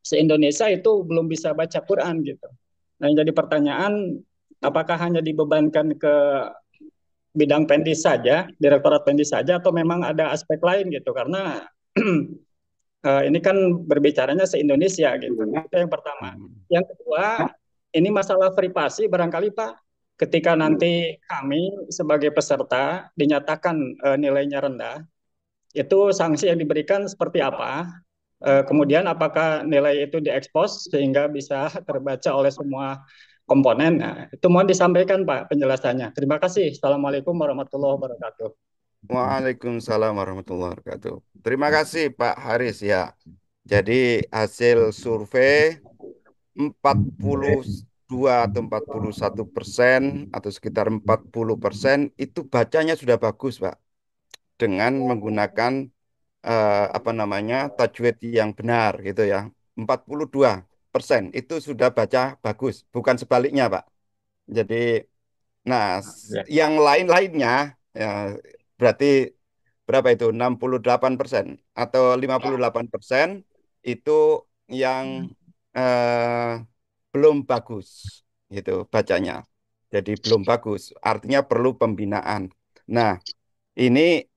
se-Indonesia itu belum bisa baca Quran gitu. Nah, yang jadi pertanyaan, apakah hanya dibebankan ke bidang Pendis saja, Direktorat Pendis saja, atau memang ada aspek lain gitu? Karena ini kan berbicaranya se-Indonesia gitu. Itu yang pertama. Yang kedua, ini masalah privasi barangkali Pak, ketika nanti kami sebagai peserta dinyatakan nilainya rendah, itu sanksi yang diberikan seperti apa? Kemudian apakah nilai itu diekspos sehingga bisa terbaca oleh semua komponen? Nah, itu mohon disampaikan Pak penjelasannya. Terima kasih. Assalamualaikum warahmatullahi wabarakatuh. Waalaikumsalam warahmatullahi wabarakatuh. Terima kasih Pak Haris ya. Jadi hasil survei 42 atau 41% atau sekitar 40% itu bacanya sudah bagus Pak. Dengan menggunakan tajwid yang benar gitu ya. 42% itu sudah baca bagus, bukan sebaliknya Pak. Jadi, nah yang lain-lainnya ya berarti berapa itu? 68% atau 58% itu yang belum bagus gitu bacanya. Jadi belum bagus, artinya perlu pembinaan. Nah, ini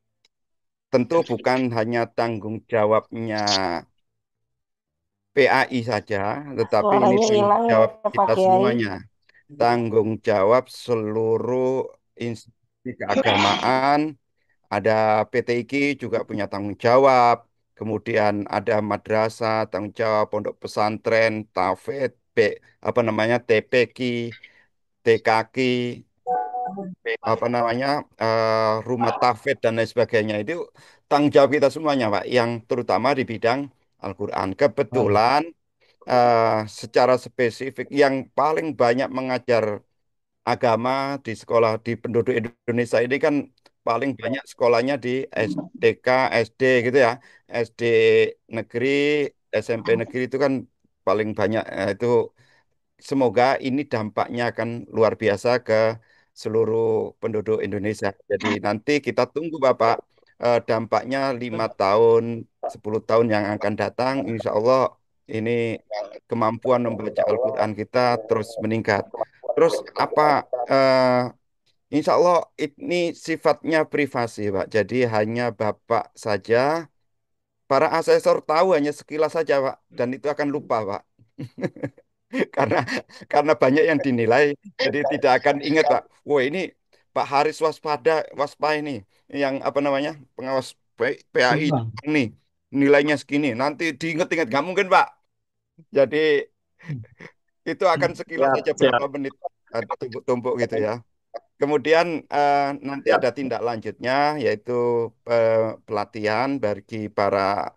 tentu bukan hanya tanggung jawabnya PAI saja, tetapi ini Suaranya tanggung hilang ya jawab Pak kita Kiai. semuanya. Tanggung jawab seluruh institusi keagamaan, ada PTIQ juga punya tanggung jawab, kemudian ada madrasah, tanggung jawab, pondok pesantren, TAFED, TPQ, TKQ, rumah tafid dan lain sebagainya itu tanggung jawab kita semuanya Pak, yang terutama di bidang Al-Quran. Kebetulan secara spesifik yang paling banyak mengajar agama di sekolah di penduduk Indonesia ini kan paling banyak sekolahnya di SDK, SD gitu ya, SD negeri, SMP negeri itu kan paling banyak itu. Semoga ini dampaknya akan luar biasa ke seluruh penduduk Indonesia. Jadi nanti kita tunggu Bapak dampaknya 5 tahun, 10 tahun yang akan datang. Insya Allah ini kemampuan membaca Al-Quran kita terus meningkat. Terus insya Allah ini sifatnya privasi Pak. Jadi hanya Bapak saja, para asesor tahu hanya sekilas saja Pak. Dan itu akan lupa Pak. karena banyak yang dinilai, jadi tidak akan ingat Pak. Wah ini Pak Haris waspada ini yang pengawas PAI nih nilainya segini. Nanti diinget-inget, nggak mungkin Pak. Jadi itu akan sekilas Siap, saja siap. berapa menit tumpuk-tumpuk gitu ya. Kemudian nanti ada tindak lanjutnya yaitu pelatihan bagi para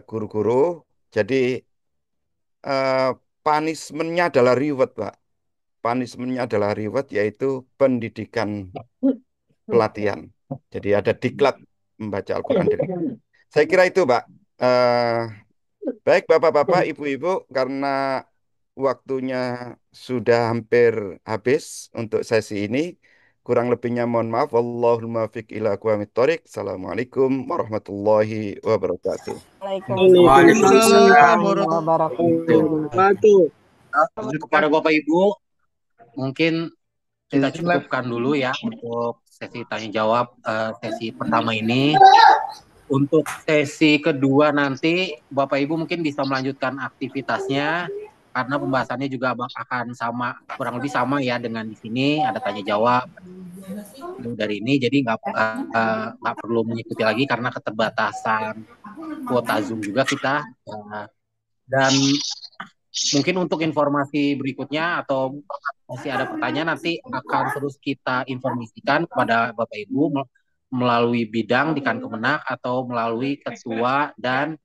guru-guru. Jadi punishment-nya adalah reward, Pak. Punishment-nya adalah reward yaitu pendidikan pelatihan. Jadi ada diklat membaca Al-Quran. Saya kira itu, Pak. Baik Bapak-bapak, Ibu-ibu, karena waktunya sudah hampir habis untuk sesi ini. Kurang lebihnya mohon maaf. Wallahul muwaffiq ila aqwamit thoriq. Assalamualaikum warahmatullahi wabarakatuh. Waalaikumsalam warahmatullahi wabarakatuh. Kepada Bapak Ibu, mungkin kita cukupkan dulu ya untuk sesi tanya jawab sesi pertama ini. Untuk sesi kedua nanti Bapak Ibu mungkin bisa melanjutkan aktivitasnya karena pembahasannya juga akan sama, kurang lebih sama ya dengan di sini ada tanya jawab dari ini, jadi nggak perlu mengikuti lagi karena keterbatasan kuota Zoom juga kita. Dan mungkin untuk informasi berikutnya atau masih ada pertanyaan nanti akan terus kita informasikan kepada Bapak Ibu melalui bidang di Kemenak atau melalui ketua dan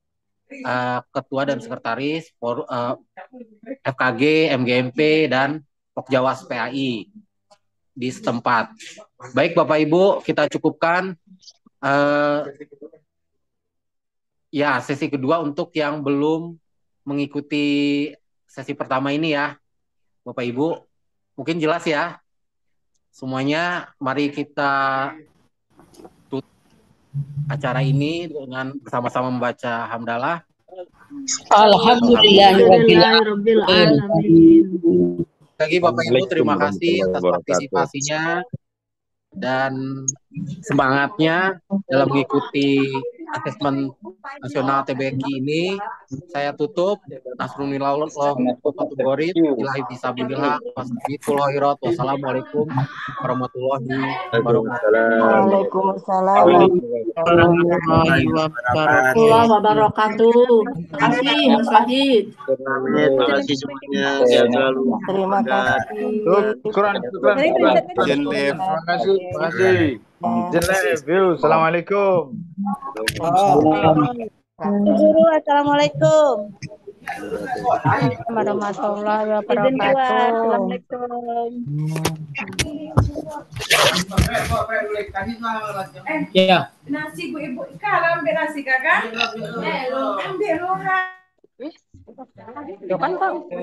sekretaris FKG, MGMP dan Pokjawas PAI di setempat. Baik Bapak Ibu, kita cukupkan ya sesi kedua untuk yang belum mengikuti sesi pertama ini ya. Bapak Ibu, mungkin jelas ya semuanya. Mari kita tutup acara ini dengan bersama-sama membaca hamdalah. Alhamdulillahirabbil alamin. Lagi Bapak Ibu, terima kasih atas partisipasinya dan semangatnya dalam mengikuti asesmen nasional TBQ ini. Saya tutup. Nasrunillah ilahi bisabilillah wassalamualaikum warahmatullahi wabarakatuh. Waalaikumsalam warahmatullahi wabarakatuh. Terima kasih Mas Wahid. Terima kasih semuanya. Sehat selalu. Terima kasih. Terima kasih. Assalamualaikum. Guru, assalamualaikum. Warahmatullahi wabarakatuh. Assalamualaikum. Ya. Nasi bu ibu kalau ambil nasi kakak. Ambil loh. Yo kan Pak.